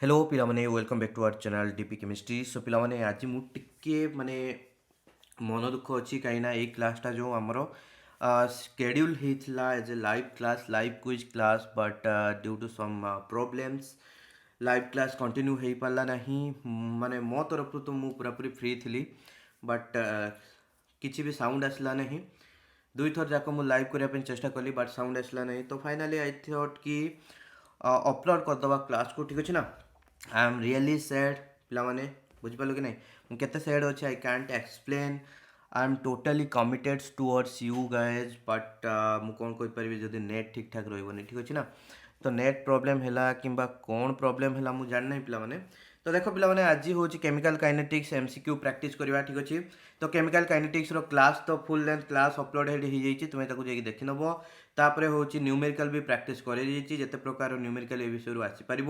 Hello पिलामाने welcome back to our channel DP chemistry. So पिलामाने आज मु टिके माने मन दुख अच्छी कहीं एई क्लासटा जो आमर शेड्यूल होता as a live class live quiz class but due to some problems live class continue हो पारा ना माने मो तरफ तो मु पूरापूरी फ्री थी बट किसी भी साउंड आसला नहीं। दुई थर जाक मु लाइव करने चेष्टा कली बट साउंड आसला नहीं तो फाइनाली आई थॉट कि अपलोड करदे क्लास को। ठीक अच्छे ना आई एम रियली सैड पिलाने बुझिपाल कि नहीं मुझे सैड अच्छे I can't explain. I am totally committed towards you guys but मु कौन कहीपरि जब नेट ठीक ठाक रही ठीक अच्छे ना तो नेट प्रोब्लेम है कि कौन प्रोब्लेम है मुझे जानी पिलाने। तो देख पिलाने आज हूँ केमिकल काइनेटिक्स एमसीक्यू प्रैक्टिस करवा ठीक अच्छे। तो केमिकल काइनेटिक्स क्लास तो फुल लेंथ क्लास अपलोड हो तुम्हें जाकि देखी नब तापर हूँ न्यूमेरिकल भी प्रैक्टिस कर जिते प्रकार न्यूमेरिकल ए विषय आसीपर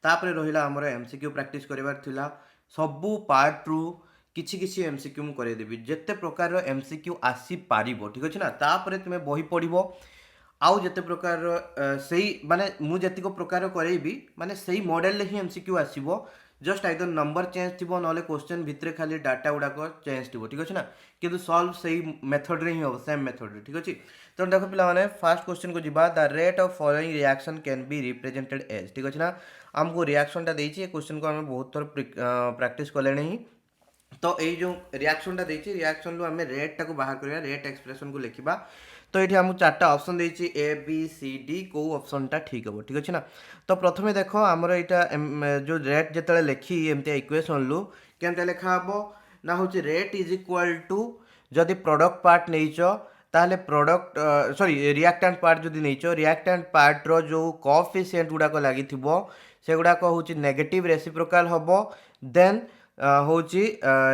तापर रहा आमर एमसीक्यू प्रैक्टिस करार थिला सबू पार्ट रु किछि किछि एमसीक्यू मु करदेवी जिते प्रकार एमसीक्यू आसी पारिबो ठीक अच्छे ना तापर तुम्हें बही पढ़ो आउ जिते प्रकार से माने मु जतिक प्रकार करेबी माने सही मॉडल ही एमसीक्यू आसीबो जस्ट आइदर नंबर चेंज थी ना क्वेश्चन भितर खाली डाटा गुड़ाक चेंज थी ठीक अच्छे ना किंतु सॉल्व सही मेथड रे ही हो सेम मेथड रे ठीक अच्छे। तो देखो पिलाने फास्ट क्वेश्चन को जीवा the rate of following reaction can be represented as ठीक अच्छे ना आमको रिएक्शनटा देछि क्वेश्चन को आम बहुत थर प्रैक्टिस कले ही। तो ये जो रिएक्शनटा देछि रिएक्शन रु आम रेट को बाहर करवा रेट एक्सप्रेशन को लिखा। तो ये आमको चार्टा ऑप्शन देछि ए बी सी डी को ऑप्शनटा ठीक हम ठीक अच्छे ना। तो प्रथम देख आमर यहाँ जो रेट जिते लिखी एमती इक्वेशन लु केमती लिखा हम ना हूँ रेट इज इक्वाल टू जदि प्रोडक्ट पार्ट नहीं ताहले प्रोडक्ट सॉरी रिएक्टेंट पार्ट जदि नहीं रिएक्टेंट पार्ट रो जो कोएफिशिएंट गुड़ाक लगी से गुड़ाक हूँ नेगेटिव रेसिप्रोकाल हम देन हूँ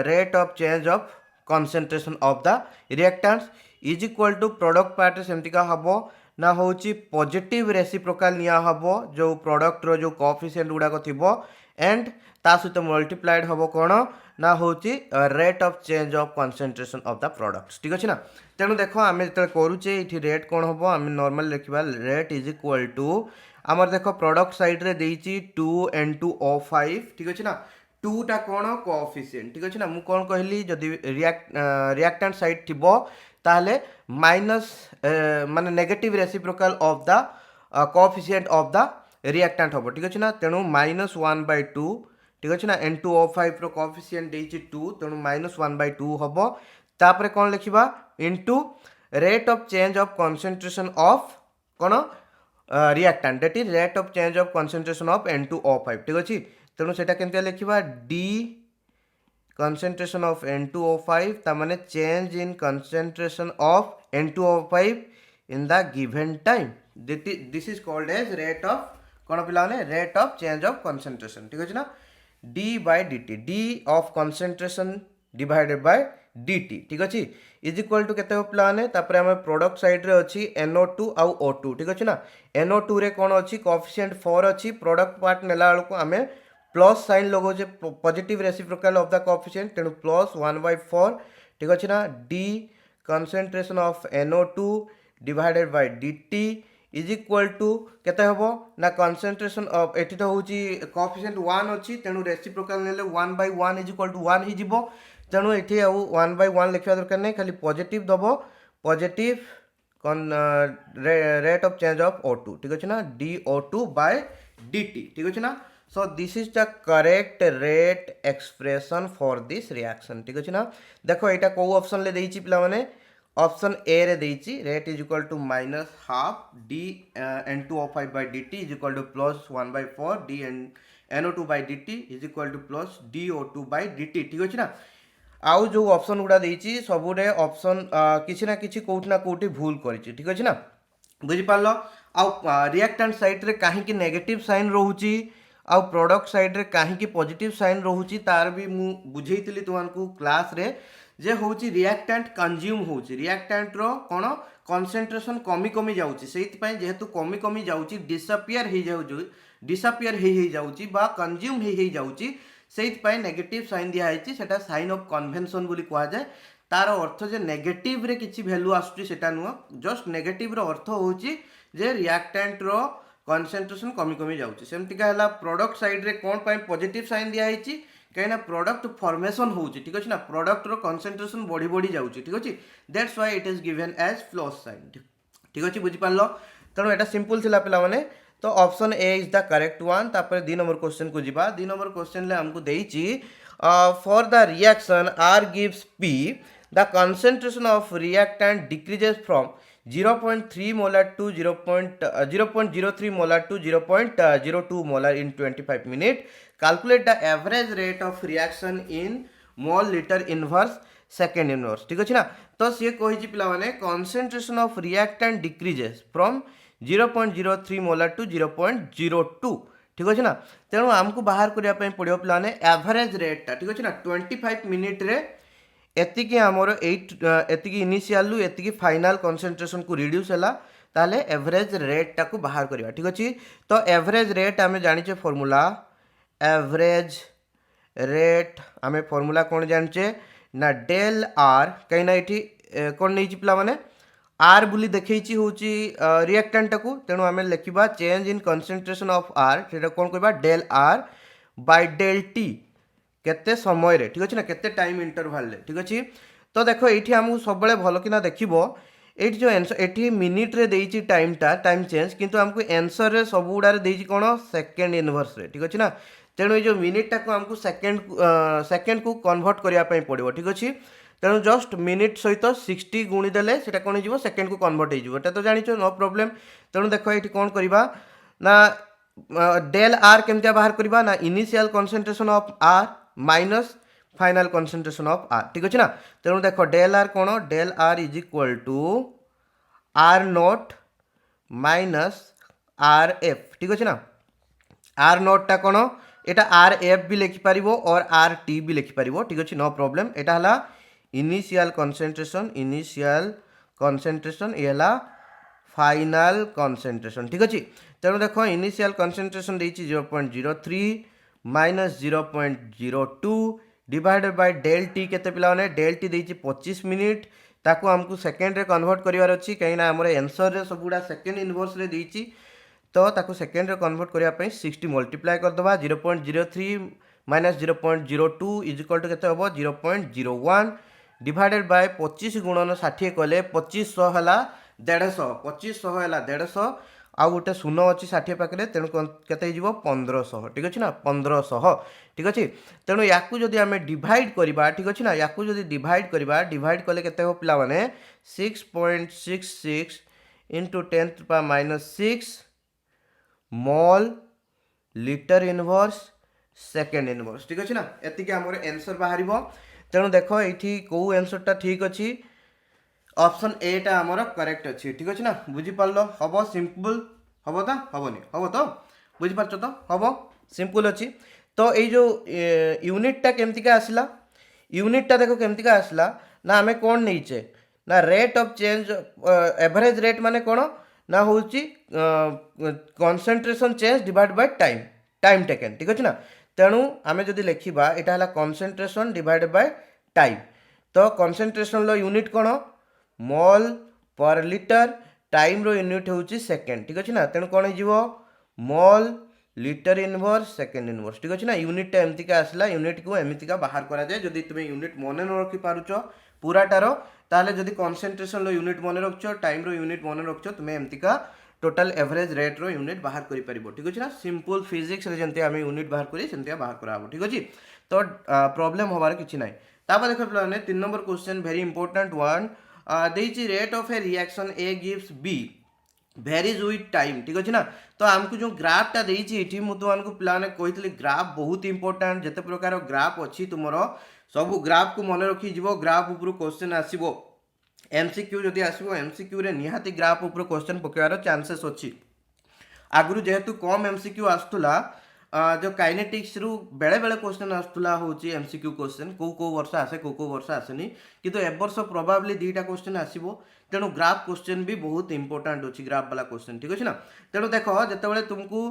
rate of change of concentration of the reactants is equal to product part सेमतिका हम ना हूँ पॉजिटिव रेसिप्रोकाल निया हम जो प्रोडक्ट रो जो कोएफिशिएंट गुड़ाक थी एंड ता सहित मल्टीप्लाइड हम कौन ना हूँ rate of change of concentration of the products ठीक अच्छे ना। तेणु देख आम जो करुचे ये रेट कौन हम आम नॉर्मल लिखा रेट इज इक्वल टू आमर देख प्रोडक्ट साइड रे देइछि 2N2O5 ठीक अच्छे ना 2टा कौन कोएफिशिएंट ठीक अच्छे ना मु कौन कहली जदि रिएक्टेंट साइड थिबो ताहले माइनस माने negative reciprocal of the coefficient of the reactant हम ठीक अच्छे ना तेणु -1/2 ठीक अच्छे ना N2O5 रो कोएफिशिएंट देइछि 2 तेणु -1/2 हम तापर कौन लिखा into rate of change of concentration of कौन reactant that is rate of change of concentration of N2O5 ठीक अच्छे। तेणु से लिखा डी कंसंट्रेशन ऑफ N2O5 तामाने change in concentration of N2O5 in the given time this is called as rate of कौन पिलाने rate of change of concentration ठीक अच्छे ना d by d t d of concentration divided by dt ठीक अच्छे is equal to केते पिलाने तापर हम प्रोडक्ट साइड रे अछि NO2 आउ O2 ठीक अच्छे ना NO2 रे कौन अच्छी कोएफिशिएंट 4 अच्छी प्रोडक्ट पार्ट नेला बेलू आम प्लस साइन लगाऊे positive reciprocal of the coefficient तेणु +1/4 ठीक अच्छे ना d concentration of NO2 divided by dt is equal to केते हबो ना कंसंट्रेशन ऑफ एठी तो होची कोएफिशिएंट 1 अछि तेणु रेसिप्रोकाल नेले 1/1 इज इक्वल टू 1 ही जिवो तेणु ये आउ 1/1 लिखा दरकार नहीं खाली पॉजिटिव दब positive rate of change of O2 ठीक अच्छे ना DO2 बाय dt ठीक अच्छे ना। सो this is the correct rate expression for this reaction ठीक अच्छे ना। देखो यहाँ कौ ऑप्शन ले देइछि पिला माने ऑप्शन ए रे देइछि rate is equal to -12 d N2O5 by dt is equal to +1/4 d NO2 by dt is equal to +DO2 by dt ठीक अच्छे ना। आउ जो ऑप्शन गुड़ा देइछि सबुरे ऑप्शन किछि ना किछि कोउठ ना कोउठी भूल करिछि ठीक अछि ना बुझि पारलो। आउ रिएक्टेंट साइड रे काहे कि नेगेटिव साइन रहउछि आउ प्रोडक्ट साइड रे काहे कि पॉजिटिव साइन रहउछि तार भी मु बुझेइतिली तुमको क्लास रे जे होउछि रिएक्टेंट कंज्यूम होउछि रिएक्टेंट रो कोन कंसंट्रेशन कमी कमी जाउछि सेति पय जेहेतु कमी कमी जाउछि डिसअपियर हे जाउछि बा कंज्यूम हे जाउछि से नेगेटिव साइन दिखाई से साइन ऑफ कन्वेंशन बोली कह जाए तार अर्थ जे नेगेटिव रे किछि वैल्यू आसुछि सेटा नुह जस्ट नेगेटिव रो अर्थ होउछि जे रिएक्टेंट रो कनसेंट्रेशन कमी कमी जाऊँगी सेमती है प्रोडक्ट साइड रे कौन पाई पॉजिटिव साइन दिखाई कहीं प्रोडक्ट फॉर्मेशन होची ठीक अच्छे ना प्रोडक्ट रो कंसंट्रेशन बढ़ी बढ़ी जाऊँगी ठीक अच्छे that's why it is given as plus sign ठीक अच्छे बुझिपार तेणु यहाँ सिंपल थिला पिला माने तो option A is the correct one तापर 2 नंबर क्वेश्चन को जीवा 2 नंबर क्वेश्चन ले हमको देइची for the reaction R gives P the concentration of reactant decreases from 0.3 molar to 0.03 molar to 0.02 molar in 25 minutes calculate the average rate of reaction in mole liter inverse second inverse ठीक अच्छे ना तो सी कही पिला माने concentration of reactant decreases from 0.03 molar to 0.02 ठीक अच्छे ना तेणु आमको बाहर करने पड़ो पे एवरेज रेटा ठीक अच्छे ना 25 मिनिट रे एतिकी आमर 8 एतिकी इनिशियल रु एतिकी फाइनल कंसंट्रेशन को रिड्यूस है ताले एवरेज रेटा को बाहर करवा ठीक अच्छे तो एवरेज रेट आम जाने फॉर्मूला एवरेज रेट आम फॉर्मूला कौन जाने ना डेल आर कहीं ये कौन नहीं पिला माने आर बुली देखी हूँ रिएक्टेंट को तेणु आम लिखा change in concentration of R से कौन कह del R by del t केते समय रे ठीक अच्छे ना केते टाइम इंटरवल रे ठीक अच्छे तो देखो ये आमको सब भल कि देखो ये जो आंसर ये मिनिट रे देइछि टाइमटा टाइम चेंज किंतु आमको आंसर रे सब गुड़ारे देइछि कोन सेकेंड इनवर्स रे ठीक अच्छे ना तेणु ये जो मिनिटा को आमको सेकेंड को कन्वर्ट करने पड़ो ठीक अच्छे तेणु जस्ट मिनिट सहित 60 गुणी देले सेटा कौन हो सेकेंड को कन्वर्ट हो तो जान नो प्रॉब्लम तेणु देख ये कौन करवा ना डेल आर केमती बाहर करवा ना initial concentration of R minus final concentration of R ठीक अच्छे ना तेणु देख डेल आर कौन del R is equal to R naught minus R F ठीक अच्छे ना आर नोटा कौन यहाँ आर एफ भी लिखिपर और आर टी भी लिखिपर ठीक अच्छे नो प्रॉब्लम यहाँ इनिशियल कंसंट्रेशन ये फाइनल कंसंट्रेशन ठीक अच्छे तेणु देख इनिशियल कंसंट्रेशन देती 0.03 minus 0.02 divided by del t केते पिला माने डेल टी देती 25 मिनिट ताको हमको सेकेंड रे कन्वर्ट करिवार अछि कहीं हमर आंसर रे सब गुडा सेकेंड इनवर्स रे देती तो ताको सेकेंड रे कन्वर्ट करिया पई 60 मल्टीप्लाई कर दबा 0.03 माइनस 0.02 इज इक्वल टू केते हबो 0.01 डिवाइडेड बाय 25 गुणन 60 कले 2500 हला 150 2500 हला 150 आउ गोटे शून्य अच्छी 60 पाखे तेणु केते 1500 ठीक अच्छे ना 1500 ठीक अच्छे तेणु या आम डिवाइड करवा ठीक अच्छे ना या डिवाइड करवा डिवाइड कले केते हो पिला माने 6.66 into 10⁻⁻6 mall litre inverse second inverse ठीक अच्छे ना एतिके आमर आंसर बाहर तेणु देख ये कौ आंसरटा ठीक अच्छी ऑप्शन ए टा आमर करेक्ट अच्छी ठीक अच्छे ना बुझीपार हम सिंपल हम तो हेनी हम तो बुझीपार तो हम सिंपल अच्छी तो ये जो यूनिटा केमतिका आसला यूनिटा देखो केमतिका आसला ना आम कौन नहींचे ना rate of change average rate माने कौन ना हूँ concentration change divide by time taken ठीक अच्छे ना तेणु आम जदि लिखा यहाँ है कंसंट्रेशन डिवाइड बाय टाइम तो कंसंट्रेशन यूनिट कौन मॉल पर लिटर टाइम रो यूनिट होची सेकेंड ठीक अच्छे ना तेणु कौन हो mall litre inverse second inverse ठीक अच्छे ना यूनिटा एमतीका आसला यूनिट को एमतीका बाहर करा जाए जदि तुम यूनिट मन न रखी पारुच पूराटार ताले जदि कंसंट्रेशन रो यूनिट मन रखछ टाइम रो यूनिट मन रखछ तुम एमतीका टोटल एवरेज रेट रो यूनिट बाहर करि परिबो ठीक अच्छे ना सिंपल फिजिक्स रे जंते आमे यूनिट बाहर करी सेंते बाहर कराबो ठीक अच्छे तो प्रॉब्लम होबार किछि नै तापर देखो पिलाने 3 number question very important one देइछि rate of a reaction A gives B varies with time ठीक अच्छे ना तो आमको जो ग्राफटा देइछि एठी मु तुमको पिलाने कहितली ग्राफ बहुत इंपोर्टेंट जते प्रकार ग्राफ अछि तुमरो सब ग्राफ को मन रखी जीवो ग्राफ ऊपर क्वेश्चन आसीबो एमसीक्यू जदि आसीबो एमसीक्यू रे निहाती ग्राफ ऊपर क्वेश्चन पकेवार चांसेस अछि आगुरु जेहेतु कम एमसीक्यू आस्तुला जो काइनेटिक्स रु बेले बेले क्वेश्चन आस्तुला होची एमसीक्यू क्वेश्चन को वर्ष आसे को वर्ष आसेनी किंतु ए वर्ष प्रोबेबली दुईटा क्वेश्चन आसीबो तेणु ग्राफ क्वेश्चन भी बहुत इंपोर्टेंट अछि ग्राफ वाला क्वेश्चन ठीक अछि ना तेणु देखो जते तुमको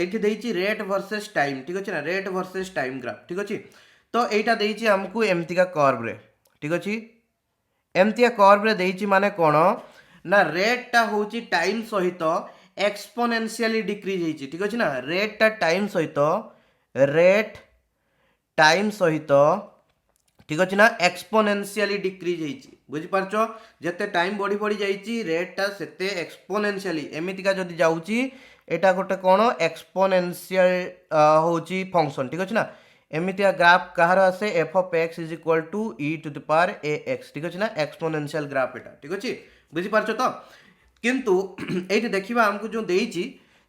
एठी देइची रेट वर्सेस टाइम ठीक अछि ना रेट वर्सेस टाइम ग्राफ ठीक अछि तो एटा देइची हमको एमतिका कर्व रे ठीक अछि एमतिया कर्व रे देइची माने कोन ना रेट टा होची टाइम सहित एक्सपोनेंशियली डिक्रीज होती ठीक अच्छे ना रेट टा टाइम सहित रेट टाइम सहित ठीक अच्छे ना एक्सपोनेंशियली डिक्रीज होती बुझिपारछ जिते टाइम बढ़ी बढ़ी जाइए रेटा से एक्सपोनेंशियली एमतीका जदि जाऊँगी एटा गोटे कौन एक्सपोनेंशियल होची फंक्शन ठीक अच्छे ना एमतीया ग्राफ कहार आसे f of x is equal to e to the power a x ठीक अच्छे ना एक्सपोनेंशियल ग्राफ एटा ठीक अच्छे बुझिपारछ तो किंतु ये देखा आमको जो देइछि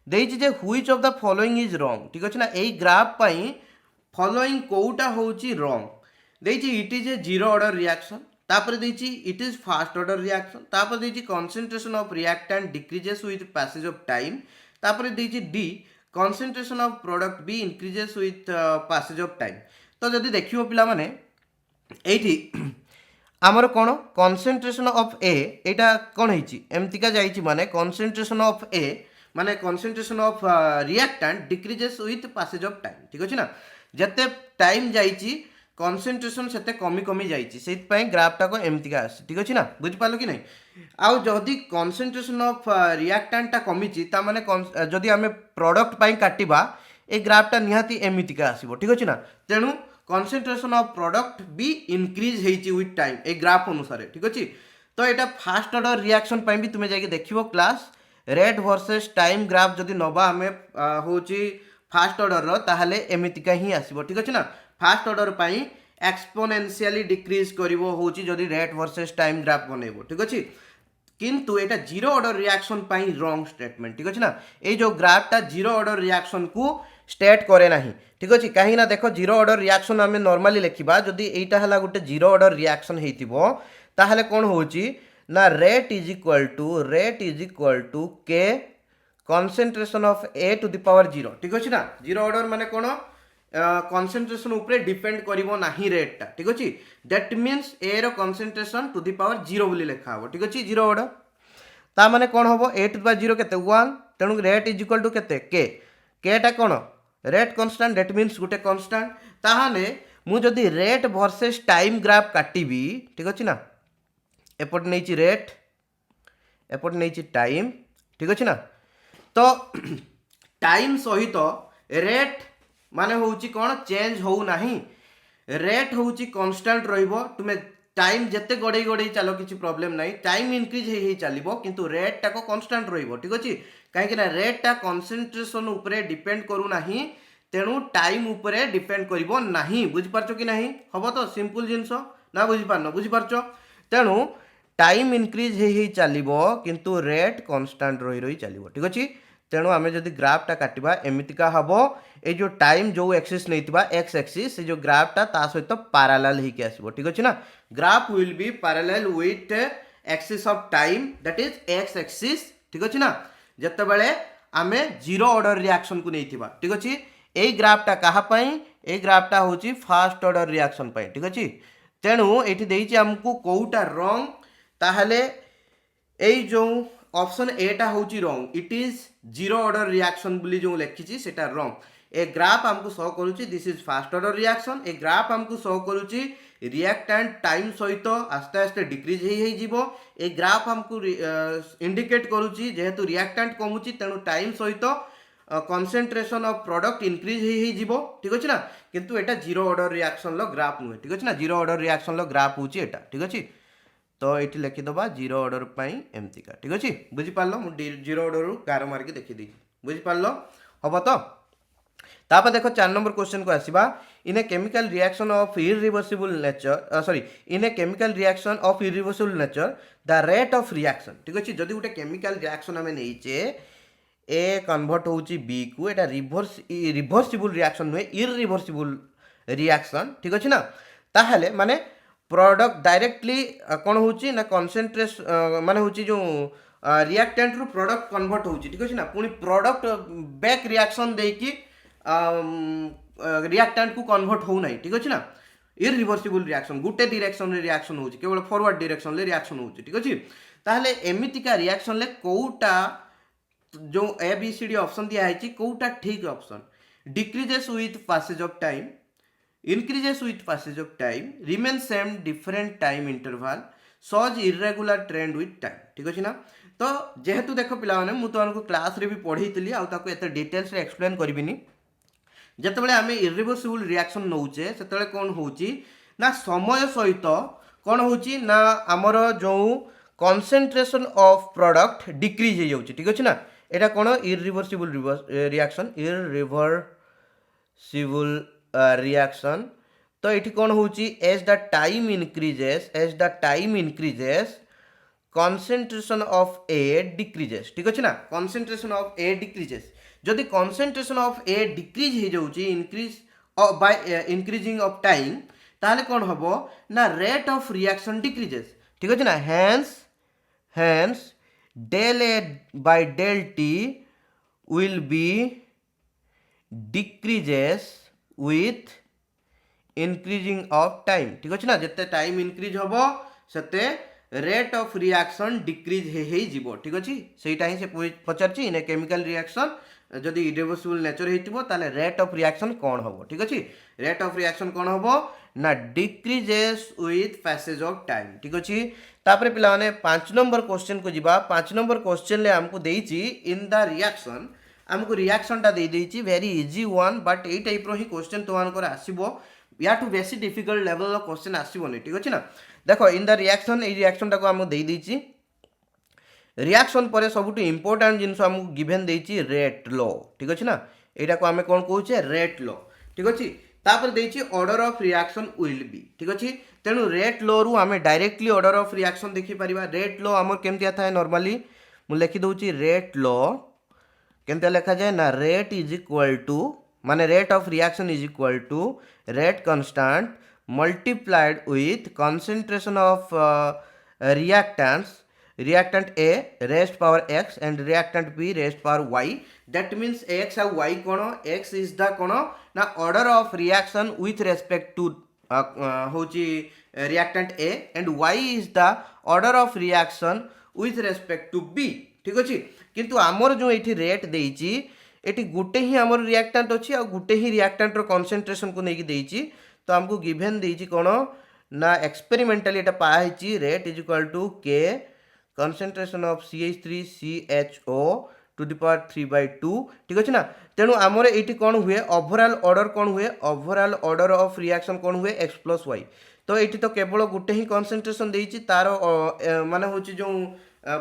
जे which of the following is wrong ठीक अच्छे ना यही ग्राफ पाई फॉलोइंग कोटा होची रॉन्ग देइछि it is a zero order reaction तापर देइछि it is first order reaction तापर देइछि concentration of reactant decreases with passage of time तापर देइछि D concentration of product B increases with passage of time तो जदि देखियो पिला माने एठी आमर कौन कंसंट्रेशन ऑफ ए एटा कौन होइछि एमतिका जाइछि माने कंसंट्रेशन ऑफ ए माने concentration of reactant decreases with passage of time ठीक अछि ना जते टाइम जाइछि कंसंट्रेशन सेते कमी कमी जाइछि सेति ग्राफटा को एमतिका आसी ठीक अछि ना बुझि पालो कि नै आउ जदि कंसंट्रेशन ऑफ रिएक्टेंट कमिछि ता माने जदि आमे प्रोडक्ट पाई काटिबा ए ग्राफटा निहाती एमतिका आसीबो ठीक अछि ना तेनु कंसंट्रेशन ऑफ प्रोडक्ट भी इंक्रीज होइछि विथ टाइम ए ग्राफ अनुसार ठीक अछि तो एटा फास्ट ऑर्डर रिएक्शन पाई भी तुमे जाके देखिबो class rate versus time graph जदि नबा आमे होछि फास्ट ऑर्डर रो ताहाले एमतिका ही आसीबो ठीक अछि ना फास्ट ऑर्डर पाई एक्सपोनेंशियली डिक्रीज करिवो होछि जदि रेट वर्सेस टाइम ग्राफ बनेबो ठीक अछि किंतु एटा जीरो ऑर्डर रिएक्शन पाई रॉन्ग स्टेटमेंट ठीक अछि ना ए जो ग्राफटा जीरो ऑर्डर रिएक्शन को स्टेट करे नाही ठीक अछि कहीं ना देखो जीरो ऑर्डर रिएक्शन आमे नॉर्मली लिखिबा जदि एटा हला गुटे जीरो ऑर्डर रिएक्शन हेतिबो ताहाले कोन होछि ना rate is equal to k concentration of A to the power zero ठीक अछि ना जीरो ऑर्डर माने कोन कंसंट्रेशन ऊपर डिपेंड करिवो नाही रेट टा ठीक अछि दैट मींस ए रो concentration to the power zero बोली लिखा हो ठीक अछि जीरो ऑर्डर ता माने कोन होबो ए टू द पावर जीरो केते 1 तेनु रेट इज इक्वल टू केते के टा कोन rate constant that means Gute constant ताहाले मु जदी रेट वर्सेस टाइम ग्राफ काटिबी ठीक अछि ना एपट नैछि रेट एपट नैछि टाइम ठीक अछि ना तो टाइम सहित रेट माने होउची कोन चेंज हो नाही रेट होउची कांस्टेंट रहइबो तुमे टाइम जत्ते गडै गडै चलो किछि प्रॉब्लम नाही टाइम इंक्रीज हे चलिबो किंतु रेट टा को कांस्टेंट रहइबो ठीक अछि काहे कि ना रेट टा कंसंट्रेशन ऊपर डिपेंड करू नाही तेणु टाइम ऊपर डिपेंड करिवो नाही बुझि पारछो कि नाही हबो तो सिंपल जिंसो ना बुझि पारनो बुझि पारछो तेणु टाइम इंक्रीज हे चलिबो किंतु रेट कांस्टेंट रही रही चलिबो ठीक अछि तेणु आमे जदि ग्राफटा काटिबा एमितिका हबो ए जो टाइम जो एक्सिस नैतिबा एक्स एक्सिस से जो ग्राफटा ता सहित पैरेलल हेकि आसीबो ठीक अछि ना graph will be parallel with axis of time that is x axis ठीक अछि ना जत्ते बेले आमे जीरो ऑर्डर रिएक्शन को नैतिबा ठीक अछि ए ग्राफटा कहा पई ए ग्राफटा होची फास्ट ऑर्डर रिएक्शन पई ठीक अछि तेणु एठी देइछि हमकु कोउटा रॉन्ग ताहले ए जो ऑप्शन ए टा होची wrong it is zero order reaction बोली जो लिखिछि सेटा रॉन्ग ए ग्राफ हमको शो करूची this is first order reaction a graph हमको शो करूची रिएक्टेंट टाइम सहित आस्ते आस्ते डिक्रीज हे जीवो ए ग्राफ हमको इंडिकेट करूची जेहेतु रिएक्टेंट कमुची तेणु टाइम सहित कंसंट्रेशन ऑफ प्रोडक्ट इंक्रीज हे जीवो ठीक अछि ना किंतु एटा जीरो ऑर्डर रिएक्शन लो ग्राफ नुहे ठीक अछि ना जीरो ऑर्डर रिएक्शन लो ग्राफ होची एटा ठीक अछि तो ये लिखिदबा जीरो ऑर्डर पाई एमतिका ठीक अच्छे बुझिपार मु जीरो ऑर्डर गार मार्क देखी बुझिपार हम तो तापर देखो 4 नंबर क्वेश्चन को आसीबा in a chemical reaction of irreversible nature sorry in a chemical reaction of irreversible nature the rate of reaction ठीक अच्छे जदि गोटे केमिकल रिएक्शन आम नहींचे ए कन्वर्ट होची बी को एटा रिभर्सिबल रिएक्शन नुहे इरिवर्सिबल रिएक्शन ठीक अच्छे ना ताहले माने प्रोडक्ट डायरेक्टली कौन होची ना कंसंट्रेशन माने होची जो रिएक्टेंट रु प्रोडक्ट कन्वर्ट होची ठीक अछि ना पुनी प्रोडक्ट बैक रिएक्शन देकी रिएक्टेंट को कन्वर्ट हो नाही ठीक अछि ना इरिवर्सिबल रिएक्शन गुटे डायरेक्शन रे रिएक्शन होची केवल फॉरवर्ड डायरेक्शन रे रिएक्शन होची ठीक अछि ताहले एमितिका रिएक्शन ले कोउटा जो A B C D option दिया है कोउटा ठीक option decreases with passage of time increases with passage of time remains same different time interval shows irregular trend with time ठीक अछि ना तो जेहेतु देख पिलाने मुझे तुमको क्लास रे भी पढ़ी आउ एत डिटेल्स रे एक्सप्लेन करबिनी जितेबाला आम इरिभर्सिबल रिएक्शन नौचे से कौन हो ना समय सहित कौन हो ना आमर जो कॉन्सेंट्रेशन ऑफ प्रोडक्ट डिक्रीज हो जाऊँगी ठीक अच्छे ना यहाँ कौन इरिभर्सिबल रिएक्शन इरिभर्सिबल रिएक्शन तो ये कौन हो as the time increases concentration of A decreases ठीक अच्छे ना concentration of A decreases जदि concentration of A decrease हो जाऊँगी increase by increasing of time ताहले कौन हबो ना rate of reaction decreases ठीक अच्छे ना hence del A by del T will be decreases with increasing of time ठीक अच्छे ना जिते टाइम इंक्रीज हबो सेते रेट ऑफ रिएक्शन डिक्रीज हो ठीक अच्छे सहीटा ही से पचार इन केमिकल रिएक्शन जदि इरिभर्सिबल नेचर हो ताले रेट ऑफ रिएक्शन कौन हम ठीक अच्छे रेट ऑफ रिएक्शन कौन हम ना decreases with passage of time ठीक अच्छे तापर पिलाने 5 नंबर क्वेश्चन को जीवा 5 नंबर क्वेश्चन ले हमको देइछि इन द रिएक्शन हमको रिएक्शन टा दे देइछि very easy one but a type रो ही क्वेश्चन तुमको आसीबो या टू बेसी डिफिकल्ट लेवल रो क्वेश्चन आसीबोनी ठीक अच्छे ना देखो इन द रिएक्शन ये रिएक्शन टाको आमको दे देइछि रिएक्शन पर सबुठ इंपोर्टेंट जिनस आमको गिवन देइछि रेट लॉ ठीक अच्छे ना यहाँ को आम कौन कहे रेट लॉ ठीक अच्छे तापर देइछि order of reaction will be ठीक अच्छे तेणु रेट लॉ रु आम डायरेक्टली ऑर्डर ऑफ रिएक्शन देखि परिबा रेट लॉ आमर केमतिया थाए नॉर्मली मु लिखि दउछि रेट लॉ केमतिया लिखा जाए ना रेट इज इक्वल टू माने rate of reaction is equal to rate constant multiplied with concentration of reactant A raised power x and reactant B raised power y that means x and y kono x is the kono na order of reaction with respect to hochi reactant A and y is the order of reaction with respect to B ठीक अछि किंतु आमर जो एठी rate देइछि एठी गुटे ही आमर reactant अछि आ गुटे ही reactant रो concentration को नेकी देइछि तो हमको गिवन देइछि कोन ना एक्सपेरिमेंटली एटा पाइछि rate is equal to k concentration of CH3CHO to the power 3/2 ठीक अछि ना तेनु हमर एठी कोन हुए ओवरऑल ऑर्डर कोन हुए ओवरऑल ऑर्डर ऑफ रिएक्शन कोन हुए x + y तो एठी तो केवल गुटे ही कंसंट्रेशन देइछि तार माने होछि जो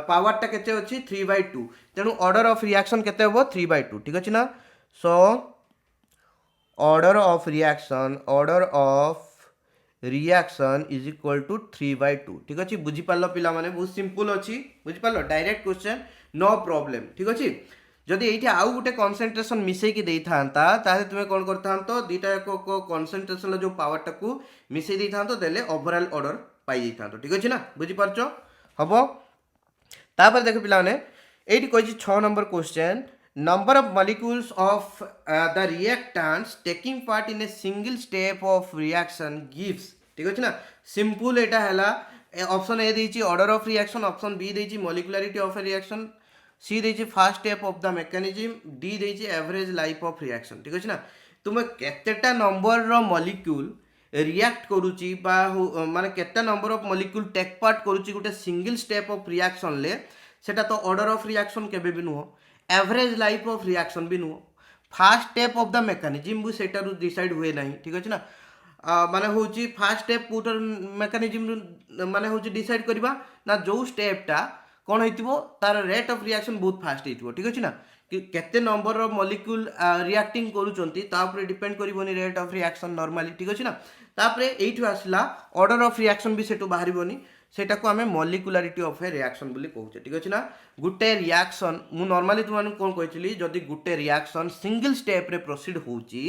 पावर टा केते अछि 3/2 तेनु ऑर्डर ऑफ रिएक्शन केते होबो 3/2 ठीक अछि ना सो order of reaction is equal to 3/2 ठीक अच्छे बुझी पार्ल पिला माने बहुत सिंपल अच्छी बुझी पार्ल डायरेक्ट क्वेश्चन नो प्रॉब्लम ठीक अच्छे जदि ये आउ गोटे कनसेंट्रेशन मिसेकी दे था ताहे तुम कौन करता दुईटा कनसेंट्रेशन जो पावर टाक मिसई दे था देले ओवरऑल ऑर्डर पाई था ठीक अच्छे ना बुझी पारछ हम तापर देख पिला माने एटी कहि 6 number question number of molecules of the reactants taking part in a single step of reaction gives ठीक अछि ना सिंपल एटा हला ऑप्शन ए देछि order of reaction option B देछि molecularity of a reaction C देछि first step of the mechanism D देछि average life of reaction ठीक अछि ना तुम केतेटा नंबर रो मॉलिक्यूल रिएक्ट करूची बा माने केते number of molecule take part करूची गुटे सिंगल स्टेप ऑफ रिएक्शन ले सेटा तो ऑर्डर ऑफ रिएक्शन केबे भी नुहो एवरेज लाइफ ऑफ रिएक्शन भी नुह first step of the mechanism भी सेटा डिसाइड हुए ना ठीक अच्छे ना माने होची फास्ट स्टेप कोटर मेकानिज्म माने होची डिसाइड करबा ना जो स्टेपटा कौन होइतिबो तार रेट ऑफ रिएक्शन बहुत फास्ट होइतिबो ठीक अच्छे ना कि केते नंबर ऑफ मॉलिक्यूल रिएक्टिंग करूचंती ता ऊपर डिपेंड करबोनी रेट ऑफ रिएक्शन नॉर्मली ठीक अच्छे ना तापरे एइठु आसला ऑर्डर ऑफ रिएक्शन भी सेटु बाहरिबोनी सेटा को आमे मॉलिक्युलरिटी ऑफ ए रिएक्शन बोली कहूचे ठीक अछि ना गुटे रिएक्शन मु नॉर्मली तुम कोन कहितली जदि गुटे रिएक्शन सिंगल स्टेप रे प्रोसीड होउची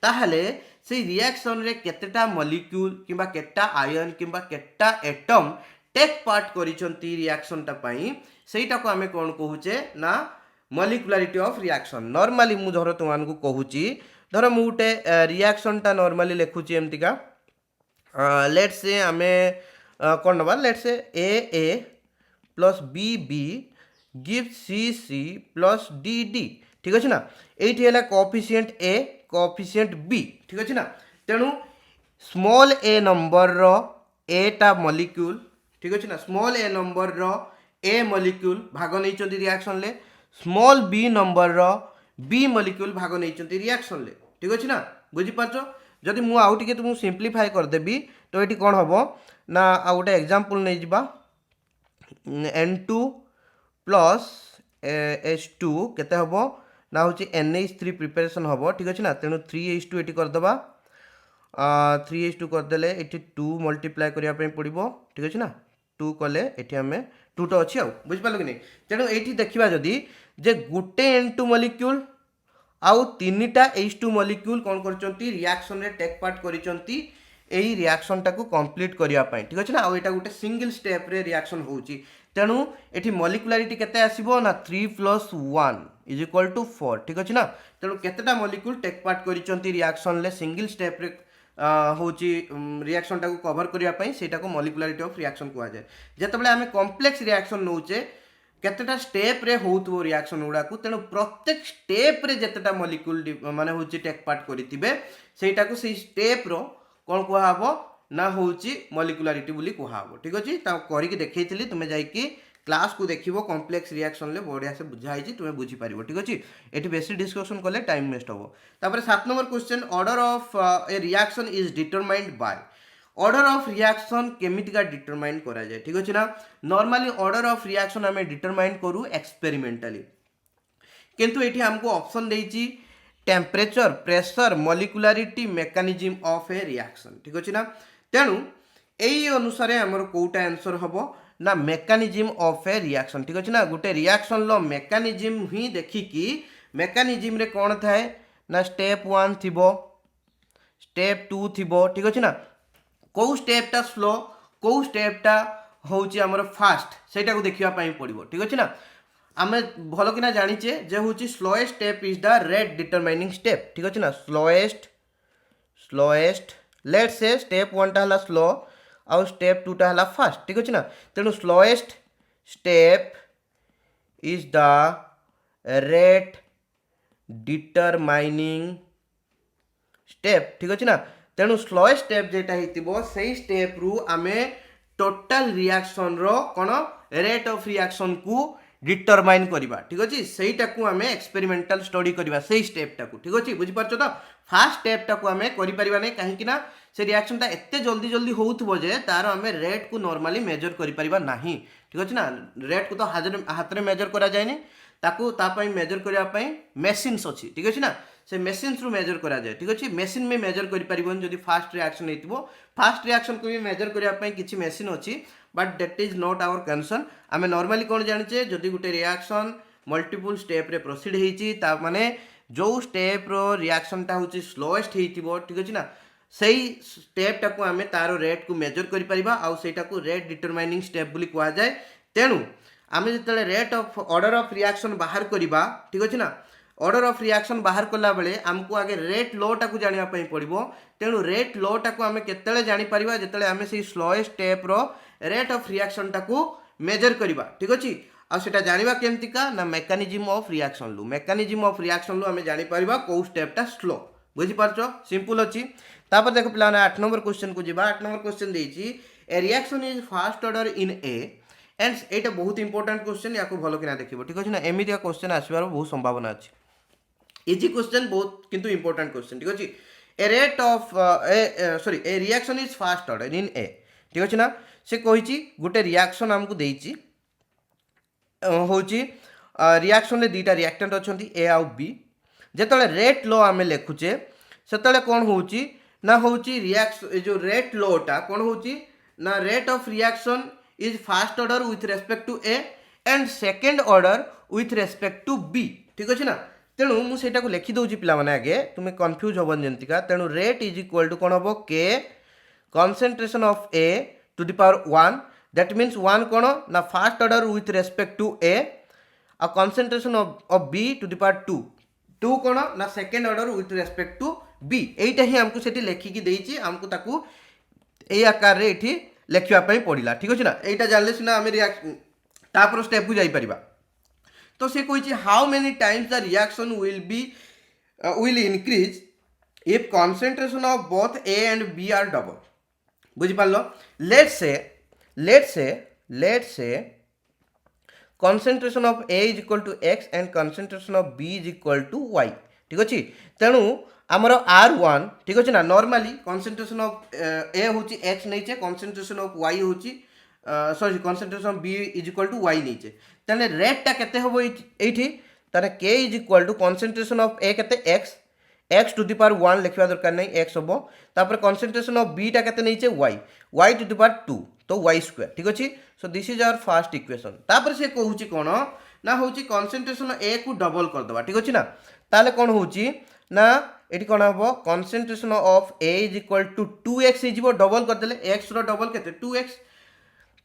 ताहले से रिएक्शन रे केतेटा मॉलिक्यूल किबा केतेटा आयन किबा केतेटा एटम टेक पार्ट करिसंती रिएक्शन ता पई सेटा को आमे कोन कहूचे ना मॉलिक्युलरिटी ऑफ रिएक्शन नॉर्मली मु धरो तुम को कहूची धरो मु गुटे रिएक्शन ता नॉर्मली लिखुची एमतिका लेट्स से आमे कौन number let's say A plus B gives C plus D ठीक अच्छे ना ये है कोएफिशिएंट ए कोएफिशिएंट बी ठीक अच्छे ना तेणु स्मॉल ए नंबर रो एटा मॉलिक्यूल ठीक अच्छे ना स्मॉल ए नंबर रो ए मॉलिक्यूल भाग नहीं रिएक्शन ले स्मॉल बी नंबर रो बी मॉलिक्यूल भाग नहीं रिएक्शन ले ठीक अच्छे ना बुझी पारछ जदि मु आउ टिके तुमको सिंप्लीफाई कर देबी तो ये कौन हम ना आ गोटे एग्जांपल नहीं जिबा N2 प्लस H2 केते हम ना हूँ NH3 प्रिपेरेसन हम ठीक अच्छे ना तेणु 3H2 ये करदे 3H2 करदे ये 2 मल्टीप्लाई करने पड़ो ठीक अच्छे ना 2 कले ये आम 2 तो अच्छी बुझिपार कि नहीं तेणु ये देखा जदि जे गुटे N2 मॉलिक्यूल आउ 3टा H2 मॉलिक्यूल कौन कर रिएक्शन रे टेक पार्ट करिसंती एही रिएक्शन टाको कंप्लीट करिया पई ठीक अछि ना आ एटा गुटे सिंगल स्टेप रे रिएक्शन होउची तेणु एठी मॉलिक्युलारिटी केते आसीबो ना 3 + 1 = 4 ठीक अछि ना तेणु केतेटा मॉलिक्यूल टेक पार्ट करिसंती रिएक्शन ले सिंगल स्टेप रे होउची रिएक्शन टाको कवर करिया पई सेटा को मॉलिक्युलारिटी ऑफ रिएक्शन कुआ जाय जेतेबेले हमें कॉम्प्लेक्स रिएक्शन नउचे केतेटा स्टेप रे होउथो रिएक्शन गुडा को तेणु प्रत्येक स्टेप रे जेतेटा मॉलिक्यूल माने होउची टेक पार्ट करितिबे सेटा को सेही स्टेप रो कौन कहब ना हूँ मॉलिक्युलारिटी बोली कहब ठीक अच्छे करके देखी तुम्हें जाकि क्लास को देखो कॉम्प्लेक्स रिएक्शन ले बढ़िया से बुझाई तुम्हें बुझीपार ठीक अच्छे ये बेसी डिस्कशन कले टाइम वेस्ट हम तापर 7 number question order of a reaction is determined by order of reaction केमितिका डिटरमाइन करा जाए ठीक अच्छे ना नॉर्मली ऑर्डर ऑफ रिएक्शन आम डिटरमाइन करूँ एक्सपेरिमेंटाली किंतु ये हमको ऑप्शन देती temperature pressure molecularity mechanism of a reaction ठीक अच्छे ना तेणु यही अनुसार आमर कौटा आंसर हम ना मेकानिज्म ऑफ ए रिएक्शन ठीक अच्छे ना गोटे रिएक्शन लो मेकानिज्म ही देखिकी मेकानिज्म रे कौन थाए ना स्टेप 1 थिबो स्टेप 2 थिबो ठीक अच्छे ना कौ स्टेपटा स्लो कौ स्टेपटा होउची हमर फास्ट सेटा को देखिया पई पड़िबो ठीक अच्छे ना आमे भल कि जानीचे जे हूँ slowest step is the rate determining step ठीक अच्छे ना स्लोएस्ट लेट से स्टेप 1 टा स्लो आउ स्टेप 2 टा फास्ट ठीक अच्छे ना तेणु slowest step is the rate determining step ठीक अच्छे ना तेणु स्लोएस्ट स्टेप जेटा हितिबो सेही स्टेप रु आमे टोटल रिएक्शन रो कोन रेट ऑफ रिएक्शन को डिटरमाइन करवा ठीक अच्छे सहीटा को आम एक्सपेरिमेंटाल स्टडी करवा से स्टेपटा को ठीक अच्छे बुझीपार तो फास्ट स्टेपटा को आम करें कहीं से रिएक्शनटा एत जल्दी जल्दी होउथबो जे तार आम रेट को नॉर्मली मेजर करिपरिबा नाही ठीक अच्छे ना रेट को तो हाथ में मेजर करा जाए ताकू तापाई मेजर करने मेसिन्स अच्छी ठीक अच्छे ना से मेसिन्स रु मेजर करा जाए ठीक अच्छे मेसिन में मेजर करें जदि फास्ट रिएक्शन होइतिबो फास्ट रिएक्शन को भी मेजर करने किसी मेसिन अच्छी but that is not our concern आम नॉर्मली कौन जाने जदि गोटे रिएक्शन मल्टीपल स्टेप रे प्रोसीड होती माने जो स्टेप रो रिएक्शन टा हूँ स्लोएस्ट होइतिबो ठीक अच्छे ना सही स्टेपटा को आम तार रेट को मेजर कर रेट डिटरमाइनिंग स्टेप बोली कह जाए तेणु आम जो rate of order of reaction बाहर करवा ठीक अच्छे ना ऑर्डर ऑफ रिएक्शन बाहर कला बेले आमको आगे रेट लोटा को जानापी पड़ो तेणु रेट लोटा को आम केतले जानीपर जिते आम से स्लोएस्ट स्टेप रो रेट ऑफ रिएक्शन टाको मेजर करवा ठीक अच्छे आटा जाना केमतिका ना मेकानिज्म ऑफ रिएक्शन लू मेकानिज्म ऑफ रिएक्शन लू आम जानीपर कौ स्टेपटा स्लो बुझीपार सिंपल अच्छी तापर देख पे 8 नंबर क्वेश्चन को जीवा 8 नंबर क्वेश्चन देती ए reaction is first order in A and एटा बहुत इंपोर्टेंट क्वेश्चन या भल कि देखो ठीक अच्छे ना एमती क्वेश्चन आसबार बहुत संभावना अच्छी इजी क्वेश्चन बहुत किंतु इंपोर्टेंट क्वेश्चन ठीक अच्छे a rate of a reaction is first order in A ठीक अच्छे ना से कही गोटे रिएक्शन आमको देती हूँ रिएक्शन रे दुईटा रिएक्टेंट अच्छा ए आउ बी जिते रेट लो आम लिखुचे से कौन हो ना हूँ रिएक्शन जो रेट लोटा कौन हो ना rate of reaction is first order with respect to A and second order with respect to B ठीक अच्छे ना तेणु मुझे लिखिदे पे आगे तुम्हें कन्फ्यूज हबन जमीका तेणु रेट इज इक्वल टू कौन हम के concentration of A to the power 1 that means 1 कौन ना first order with respect to A आ concentration of B to the power 2 2 कौन ना second order with respect to B यहीटा ही आमको से लिखिकी देती आमको ताकू ए आकार रे ये लिखापी पड़ा ठीक अच्छे ना यहाँ जानले सीना आम तापर स्टेप को जापर तो से कही how many times the reaction will increase if concentration of both A and B are double बुझीपार let say concentration of A is equal to x and concentration of B is equal to y ठीक अच्छे तेणु आमर R1 ठीक अच्छे ना normally concentration of A हूँ x नहीं concentration of y हूँ sorry concentration of B is equal to y नहीं तेने रेट टा केते होबो एठी ताने K is equal to concentration of A केते x to the power 1 लिखवा दरकार नहीं x होबो तापर concentration of B टा केते नहीं y to the power 2 तो y स्क्वायर ठीक अच्छे so this is our first equation तापर से कहूची कोन ना होची कंसंट्रेशन a को डबल कर दबा ठीक अछि ना ताले कोन होची ना एटी कोन हबो concentration of a is equal to 2x हिजिबो डबल कर देले x रो डबल केते 2x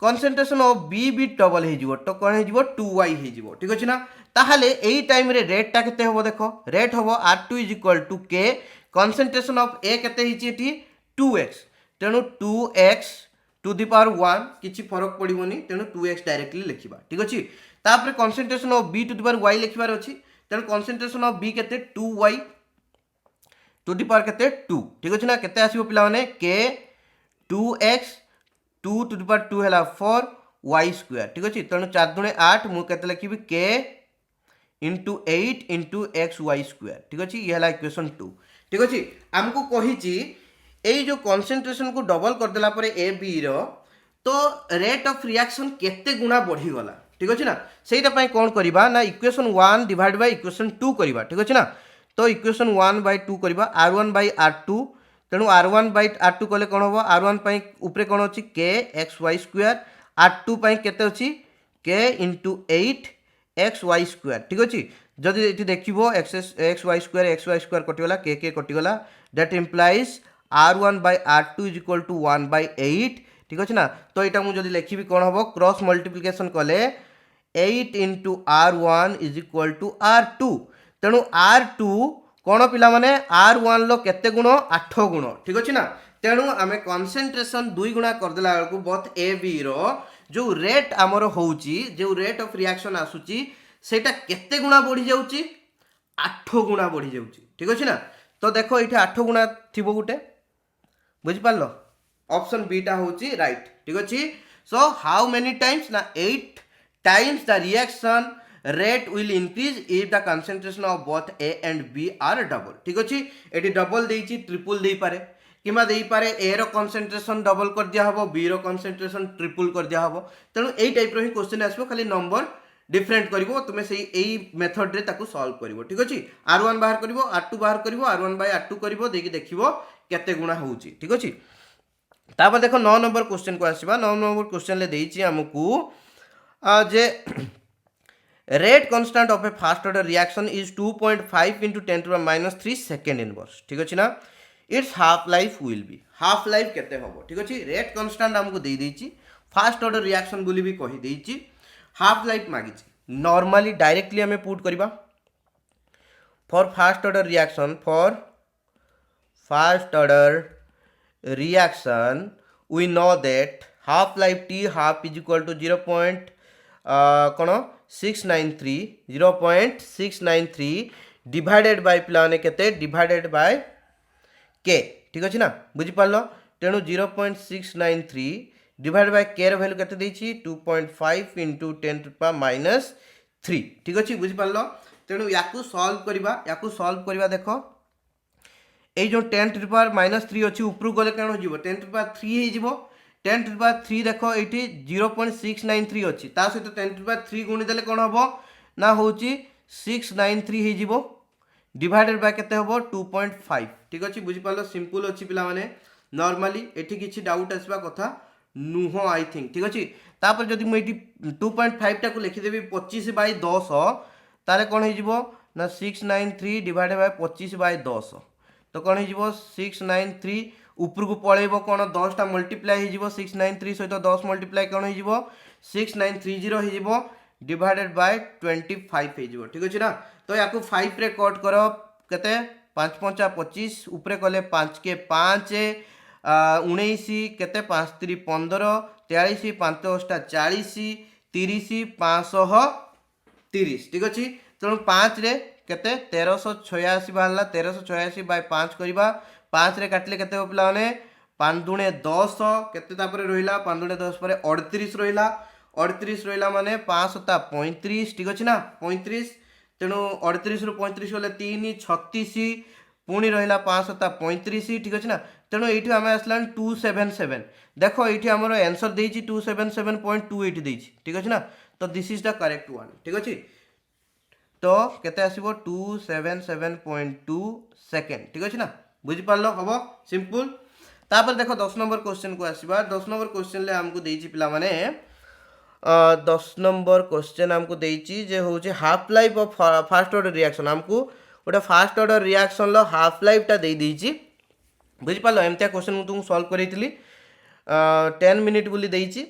कंसंट्रेशन ऑफ b भी डबल हिजिबो तो कोन हिजिबो 2y हिजिबो ठीक अछि ना ताहाले एई टाइम रे रेट टा केते हबो देखो रेट हबो r2 is equal to k concentration of a केते हिची एटी 2x तेनु 2x टू दी पावर 1 किछि फरक पड़िबोनी तेनु 2x डायरेक्टली लिखिबा ठीक अछि तापर concentration of b to the power y लिखिबार अछि तेनु कंसंट्रेशन ऑफ b केते 2y टू दी पावर केते 2 ठीक अछि ना केते आसीबो पिला माने k 2x 2 to the power 2 हैला 4 y स्क्वायर ठीक अछि तेनु 4 दुणे 8 मु केते लिखिबि k into 8 into xy square ठीक अछि ये हैला इक्वेशन 2 ठीक अछि हमकु कहिछि एई जो कंसंट्रेशन को डबल कर देला परे ए बी रो तो रेट ऑफ रिएक्शन केते गुना बढ़ी गला ठीक अछि ना सेटा पय कोन करबा ना इक्वेशन 1 डिवाइड बाय इक्वेशन 2 करबा ठीक अछि ना तो इक्वेशन 1 बाय 2 करबा r1 बाय r2 तेनु r1 बाय r2 कले कोन होबो r1 पय ऊपरे कोन अछि k xy स्क्वायर r2 पय केते अछि k into 8 xy स्क्वायर ठीक अछि जदि एठी देखिबो xy स्क्वायर कटिगला k कटिगला that implies r1 by r2 is equal to 1 by 8 ठीक अछि ना तो एटा मु जदि लिखिबि कोन हबो क्रॉस मल्टीप्लिकेशन कले 8 into r1 is equal to r2 तेनु r2 कोन पिला माने r1 लो केते गुण 8 गुण ठीक अछि ना तेनु आमे कंसंट्रेशन 2 गुणा कर देला को बोथ ए बी रो जो रेट हमर होउची जो रेट ऑफ रिएक्शन आसुची सेटा केते गुणा बढ़ी जाउची 8 गुणा बढ़ी जाउची ठीक अछि ना तो देखो एठी 8 गुणा थिबो गुटे बुझी पारलो ऑप्शन बी टा होची राइट ठीक अछि सो हाउ मेनी टाइम्स ना 8 times the reaction rate will increase if the concentration of both A and B are double ठीक अछि एटी डबल देइची ट्रिपल देई पारे किमा देई पारे ए रो कंसंट्रेशन डबल कर दिया हबो बी रो कंसंट्रेशन ट्रिपल कर दिया हबो तेनु एई टाइप रो ही क्वेश्चन आसबो खाली नंबर डिफरेंट करिवो तुमे सेही एई मेथड रे ताकू सॉल्व करिवो ठीक अछि r1 बाहर करिवो r2 बाहर करिवो r1 बाय r2 करिवो देखि देखिवो केते गुणा होउची ठीक अछि तापर देखो 9 नंबर क्वेश्चन को आसीबा 9 नंबर क्वेश्चन ले देइची हमकू जे rate constant of a first order reaction is 2.5 into 10 to the minus 3 second inverse ठीक अछि ना it's half life will be half life केते होबो ठीक अछि रेट कांस्टेंट हमकू देई देइची फर्स्ट ऑर्डर रिएक्शन बोली भी कहि देइची हाफ लाइफ मागिची नॉर्मली डायरेक्टली हमें पुट करबा for first order reaction we know that half life t half is equal to 0.693 divided by प्लाने केते divided by k ठीक अछि ना बुझी पारलो तेनु 0.693 divided by k रो वैल्यू केते देछि 2.5 into 10 to the power minus 3 ठीक अछि बुझी पारलो तेनु याकू सॉल्व करबा देखो ए जो 10 टू द पावर माइनस 3 अछि ऊपर गले केन हो जिवो 10 टू द पावर 3 हे जिवो 10 टू द पावर 3 देखो एठी 0.693 अछि ता सहित 10 टू द पावर 3 गुणी देले कोन हबो ना होची 693 हे जिवो डिवाइडेड बाय केते हबो 2.5 ठीक अछि बुझी पालो सिंपल अछि पिला माने नॉर्मली एठी किछि डाउट आसबा कथा नुहो आई थिंक ठीक अछि तापर जदि म एठी 2.5 टा को लिखि देबी 25 बाय 10 ताले कोन हे जिवो ना 693 डिवाइडेड बाय 25 बाय 10 तो कौन हो 693 ऊपर को पलैब कौन 10 टा मल्टीप्लाई हो 693 सहित 10 मल्टीप्लाई कौन हो 6930 हो डिवाइडेड बाय 25 हो ठीक अच्छे ना तो या 5 रे कट कर केते 5 5 25 ऊपर कले 5 के 5 19 केते 5 3 15 43 5 40 30 530 ठीक अच्छे तेणु 5 रे केते 1386 बाहरला 1386 बाय 5 करबा 5 रे काटले केते हो पिला माने 5 दुणे 10 केते तापरे रहिला 5 दुणे 10 परे 38 रहिला 38 रहा माने 5 सता 35 ठीक अच्छे ना 35 तेणु 38 रु 35 गले 3 36 पुणी रहा 5 सता 35 ठीक अच्छे ना तेणु ये आम आसला 277 देख ये आम आंसर देती 277.28 देती ठीक अच्छे ना तो this is the correct one ठीक अच्छे तो केते आसीबो 277.2 सेकेंड ठीक अच्छे ना बुझिपार हम सिंपल तापर देख 10 नंबर क्वेश्चन को आसवा 10 नंबर क्वेश्चन ले हमको देती पिला माने 10 नंबर क्वेश्चन हमको देती जे होचे half life of first order reaction हमको गोटे फास्ट ऑर्डर रिएक्शन लो हाफ लाइफ टा दे देची बुझिपार एमतिया क्वेश्चन तुमको सॉल्व करेइतली 10 मिनिट बोली देची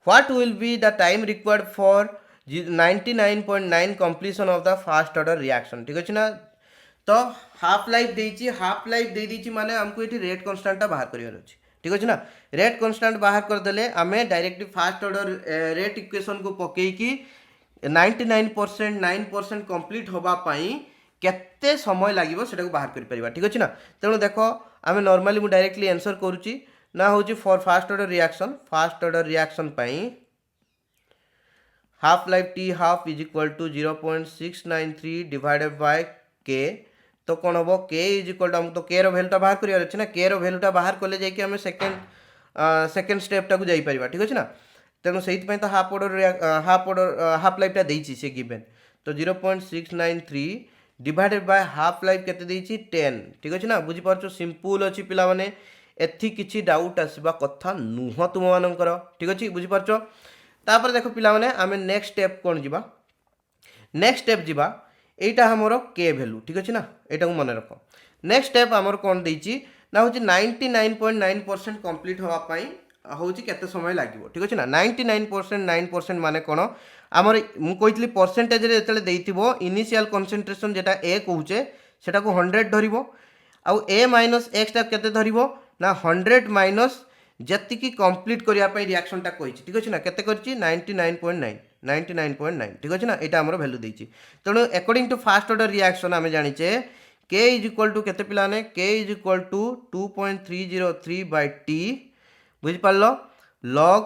what will be the time required for 99.9 completion of the first order reaction ठीक अच्छे ना तो हाफ लाइफ दे दीची माने हमको ये रेट कन्स्टांटा बाहर करिवार अछि ठीक अच्छे ना रेट कन्स्टांट बाहर करदेले आमे directly fast order rate equation को पकई कि 99% 9% कंप्लीट होबा पई केते समय लागिवो सेटा को बाहर करि परिबा ठीक अच्छे ना तेणु देखो आमे नॉर्मली मु डायरेक्टली आंसर करूची ना होची फॉर फास्ट ऑर्डर रिएक्शन पई half life t half is equal to 0.693 divided by k तो कौन हम के इज इक्वल टू हमको तो के रैल्यूटा बाहर करार अच्छे ना के रैल्यूटा बाहर कले जाकि आम सेकेंड स्टेपटा को जाई परिबा ठीक अच्छे ना तेणु से तो हाफ लाइफटा देछि से गिवन तो 0.693 डिवाइडेड बाय हाफ लाइफ केते देछि 10 ठीक अच्छे ना बुझी पारछो सिंपल अछि पिला माने एथि किछि डाउट आसीबा कथा नुह तुम मानकर ठीक अच्छे बुझी पारछो तापर देखो पिला माने आमे नेक्स्ट स्टेप कोन जिबा नेक्स्ट स्टेप जिबा एटा हमर के वैल्यू ठीक अच्छे ना एटा को मन रख नेक्स्ट स्टेप हमर कोन देछि ना होछि 99.9% कंप्लीट होवा पई होछि केते समय लागिवो ठीक अच्छे ना 99.9% माने कोन हमर मु कहितली परसेंटेज रे एतले देइतिबो इनिशियल कंसंट्रेशन जेटा ए कहूचे सेटा को 100 धरिबो आउ a माइनस x टा केते धरिबो ना 100 माइनस जतिकी कंप्लीट करिया पई रिएक्शन टा कहिछि ठीक अछि ना केते करछि 99.9 ठीक अछि ना एटा हमर वैल्यू देछि तेणु according to first order reaction आमे जानिचे k इज इक्वल टू केते पिलाने k is equal to 2.303 by t बुझि पारलो log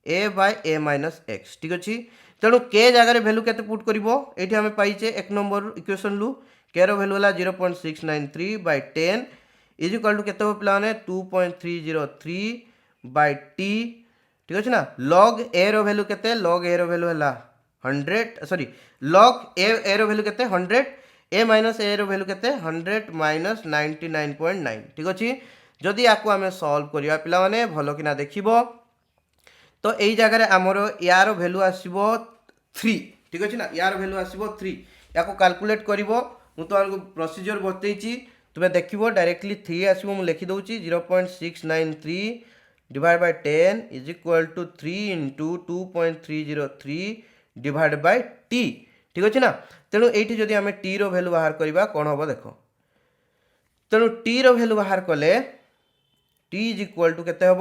a बाय a माइनस x ठीक अछि तेणु k जगह रे वैल्यू केते पुट करिवो एठी हमें पाइचे एक नंबर इक्वेशन लु k रो वैल्यू होला 0.693 बाय 10 इज इक्वल टू केते हो पिलाने 2.303 बाय t ठीक अच्छे ना log a रो वैल्यू केते log a रो वैल्यू हला 100 सॉरी log a रो वैल्यू केते 100 a माइनस a रो वैल्यू केते 100 माइनस 99.9 ठीक अछि जदि आकु आमे सॉल्व करिया पिला माने भलो किना देखिबो तो एई जगह रे हमरो यार वैल्यू आसीबो 3 ठीक अछि ना यार वैल्यू आसीबो 3 याको कैलकुलेट करिवो मु तो आनको प्रोसीजर बतैछि तुमे देखिबो डायरेक्टली 3 आसीबो मु लिखि दउछि 0.693 divide by 10 is equal to 3 into 2.303 divide by t ठीक अच्छे ना तेणु ये जदि आम टी रो वैल्यू बाहर करवा कौन हम देख तेणु टी रो वैल्यू बाहर कले टी इज इक्वल टू केते हम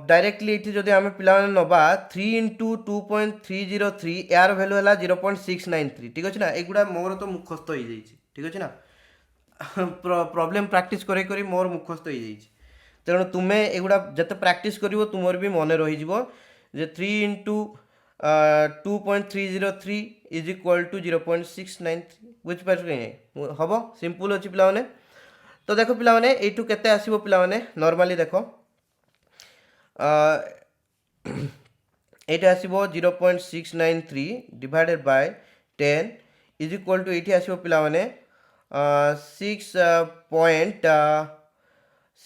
डायरेक्टली ये जदि आम पिला नवा 3 इंटू 2.303 यार वैल्यू है 0.693 ठीक अच्छे ना एगुड़ा मोर तो मुखस्त हो जाइए ठीक अच्छे ना प्रॉब्लम प्रैक्टिस करे करी मोर मुखस्त हो जाइए तेणु तुम्हें एगुड़ा जते प्रैक्टिस करिवो तुमर भी मन रही जीवो जे 3 इंटू 2.303 इज इक्वल टू 0.693 बुझिपार हम सिंपल अच्छी पिला तो देखो पिला यू केते आसीबो पिला नॉर्मली देखो ये आसीबो 0.693 divided by 10 is equal to ये आसीबो पिला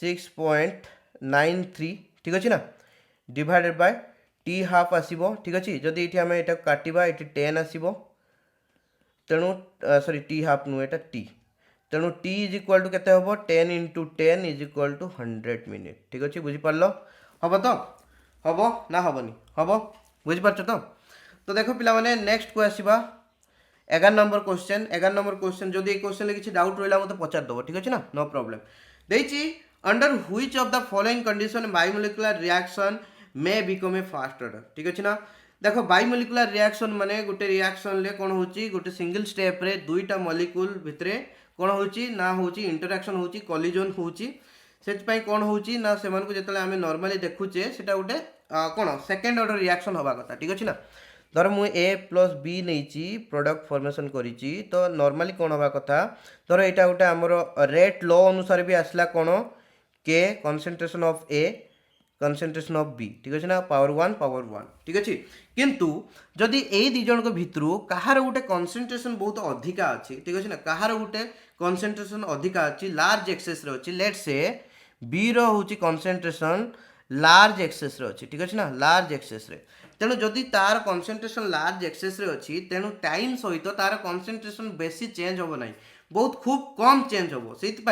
6.93 ठीक अच्छे ना डिवाइडेड बाय टी हाफ आसीबो ठीक अच्छे जदि ये आम ये काटिबा ये 10 आसीबो तेणु सॉरी टी हाफ नु एटा टी तेणु टी इज इक्वल टू केते होबो 10 into 10 is equal to 100 minute ठीक अच्छे बुझी पारलो हम तो हम ना हेनी हम बुझीपार तो देखो पिला माने नेक्स्ट को आसीबा 11 नंबर क्वेश्चन जदि क्वेश्चन किसी डाउट रहा मतलब पचार दब ठीक अच्छे ना नो प्रॉब्लम देछि under which of the following condition bimolecular reaction may become a first order ठीक अच्छे ना देखो बायोमोलिकुलर रिएक्शन माने गोटे रिएक्शन ले कौन होची गोटे सिंगल स्टेप रे दुईटा मॉलिक्यूल भितरे कौन होची ना होची इंटरैक्शन होची कोलिजन होची से कौन होची ना से जो आम नॉर्मली देखुचे सेटा गोटे कौन सेकेंड ऑर्डर रिएक्शन हवा कथा ठीक अच्छे ना धर मु ए प्लस बी नहीं प्रोडक्ट फॉर्मेशन करी तो नॉर्मली कौन हवा कथा धर यहाँ गोटे आमर रेट लॉ अनुसार भी आसला कौन k concentration of A concentration of B ठीक अच्छे ना पावर 1 ठीक अच्छे किंतु जदि ए दी जन भितर कहार गोटे कॉन्सेंट्रेशन बहुत अधिका अच्छी ठीक अच्छे ना कहार गोटे कॉन्सेंट्रेशन अधिका अच्छी लार्ज एक्सेस रे अच्छी लेट से बी रो होची कॉन्सेंट्रेशन लार्ज एक्सेस रे अच्छी ठीक अच्छे ना लार्ज एक्सेस रे तेणु जदि तार कॉन्सेंट्रेशन लार्ज एक्सेस रे अच्छी तेणु टाइम सहित तार कॉन्सेंट्रेशन बेसी चेंज होबो नहीं बहुत खूब कम चेंज होबो सेति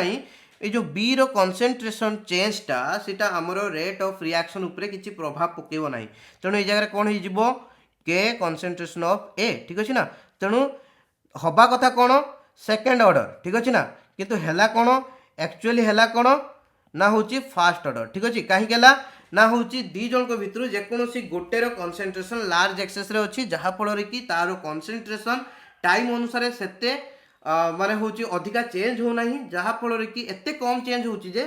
ये जो बी रो कॉन्सेंट्रेशन चेंजटा सीटा आमर रेट ऑफ रिएक्शन उपरे किसी प्रभाव पकेब ना तेणु ये जगह कौन हो के कॉन्सेंट्रेशन ऑफ ए ठीक अच्छे ना तेणु हवा कथा कौन सेकेंड ऑर्डर ठीक अच्छे ना किंतु हैला कौन एक्चुअली हैला कौन ना होची फास्ट ऑर्डर ठीक अच्छे कहीं ना होची दी जन भितर जेकोसी गोटे कॉन्सेंट्रेशन लार्ज एक्सेस रे अच्छी जहाँफल कि तार कॉन्सेंट्रेशन टाइम अनुसार सेते माने होची अधिका चेंज हो नहीं जहाँफल कि एते कम चेंज होची जे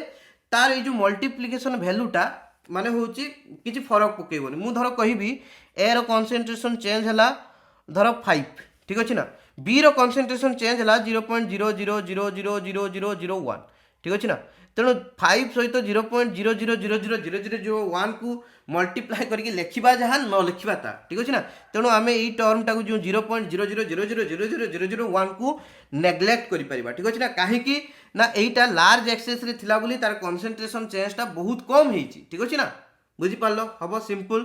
तार ये जो मल्टीप्लिकेशन भैल्यूटा माने होची किसी फरक पकेबनी मु धर कहबी ए रो कॉन्सेंट्रेशन चेंज है धर 5 ठीक अच्छे ना बी रो कॉन्सेंट्रेशन चेंज है 0.000000001 ठीक अच्छे ना तेणु 5 सहित 0.000000001 को मल्टीप्लाई करके लिखा जहाँ न लिखा था ठीक अच्छे ना तेणु आम यही टर्म टाक जो 0.000000001 को नेग्लेक्ट कर ठीक अच्छे ना कहीं ना यहीटा लार्ज एक्सेस रे थिला बोली तार कॉन्सेंट्रेशन चेंजटा बहुत कम होती ठीक अच्छे ना बुझीपार हम सिंपल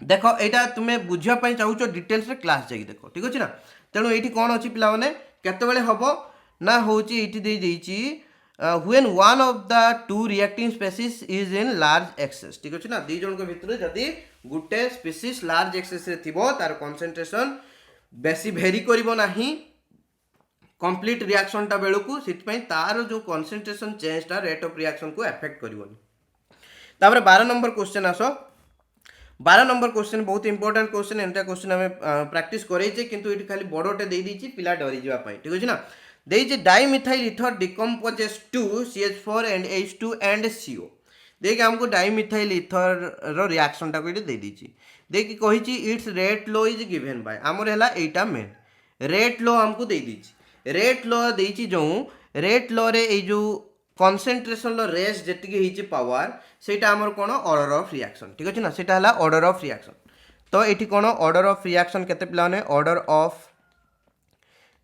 देख यहाँ तुम्हें बुझापी चाहूच डिटेल्स रे क्लास जाकि देख ठीक अच्छे ना तेणु ये कौन अच्छी पाने केतबेले हम ना हूँ ये when one of the two reacting species is in large excess ठीक अच्छे ना दी जन भितर जदि गुटे स्पीसीज लार्ज एक्सेस रे थिबो तार कंसंट्रेशन बेसी भेरी करिवो नाही कंप्लीट रिएक्शन टा बेलू को सिट तार जो कंसंट्रेशन चेंज टा रेट ऑफ रिएक्शन को अफेक्ट करिवोनी तापर 12 नंबर क्वेश्चन आसो 12 नंबर क्वेश्चन बहुत इंपोर्टेंट क्वेश्चन एंटा क्वेश्चन हमें प्रैक्टिस करैचे किंतु एठी खाली बड़ोटे दे दीची पिला डरी जीवा पई ठीक अछि ना देइचे dimethyl ether decomposes to CH4 and H2 and CO देखिए हमको डाइमिथाइल ईथर रो रिएक्शन टा को दे दीची देखि कहिची its rate law is given by हमर हला एटा मेन रेट लो हमको दे दीची रेट लो देइची जो रेट लो रे ए जो कंसंट्रेशन लो रेस जेतिके हिची पावर सेटा हमर कोन ऑर्डर ऑफ रिएक्शन ठीक अछि ना सेटा हला ऑर्डर ऑफ रिएक्शन तो एठी कोन ऑर्डर ऑफ रिएक्शन केते प्लान है order of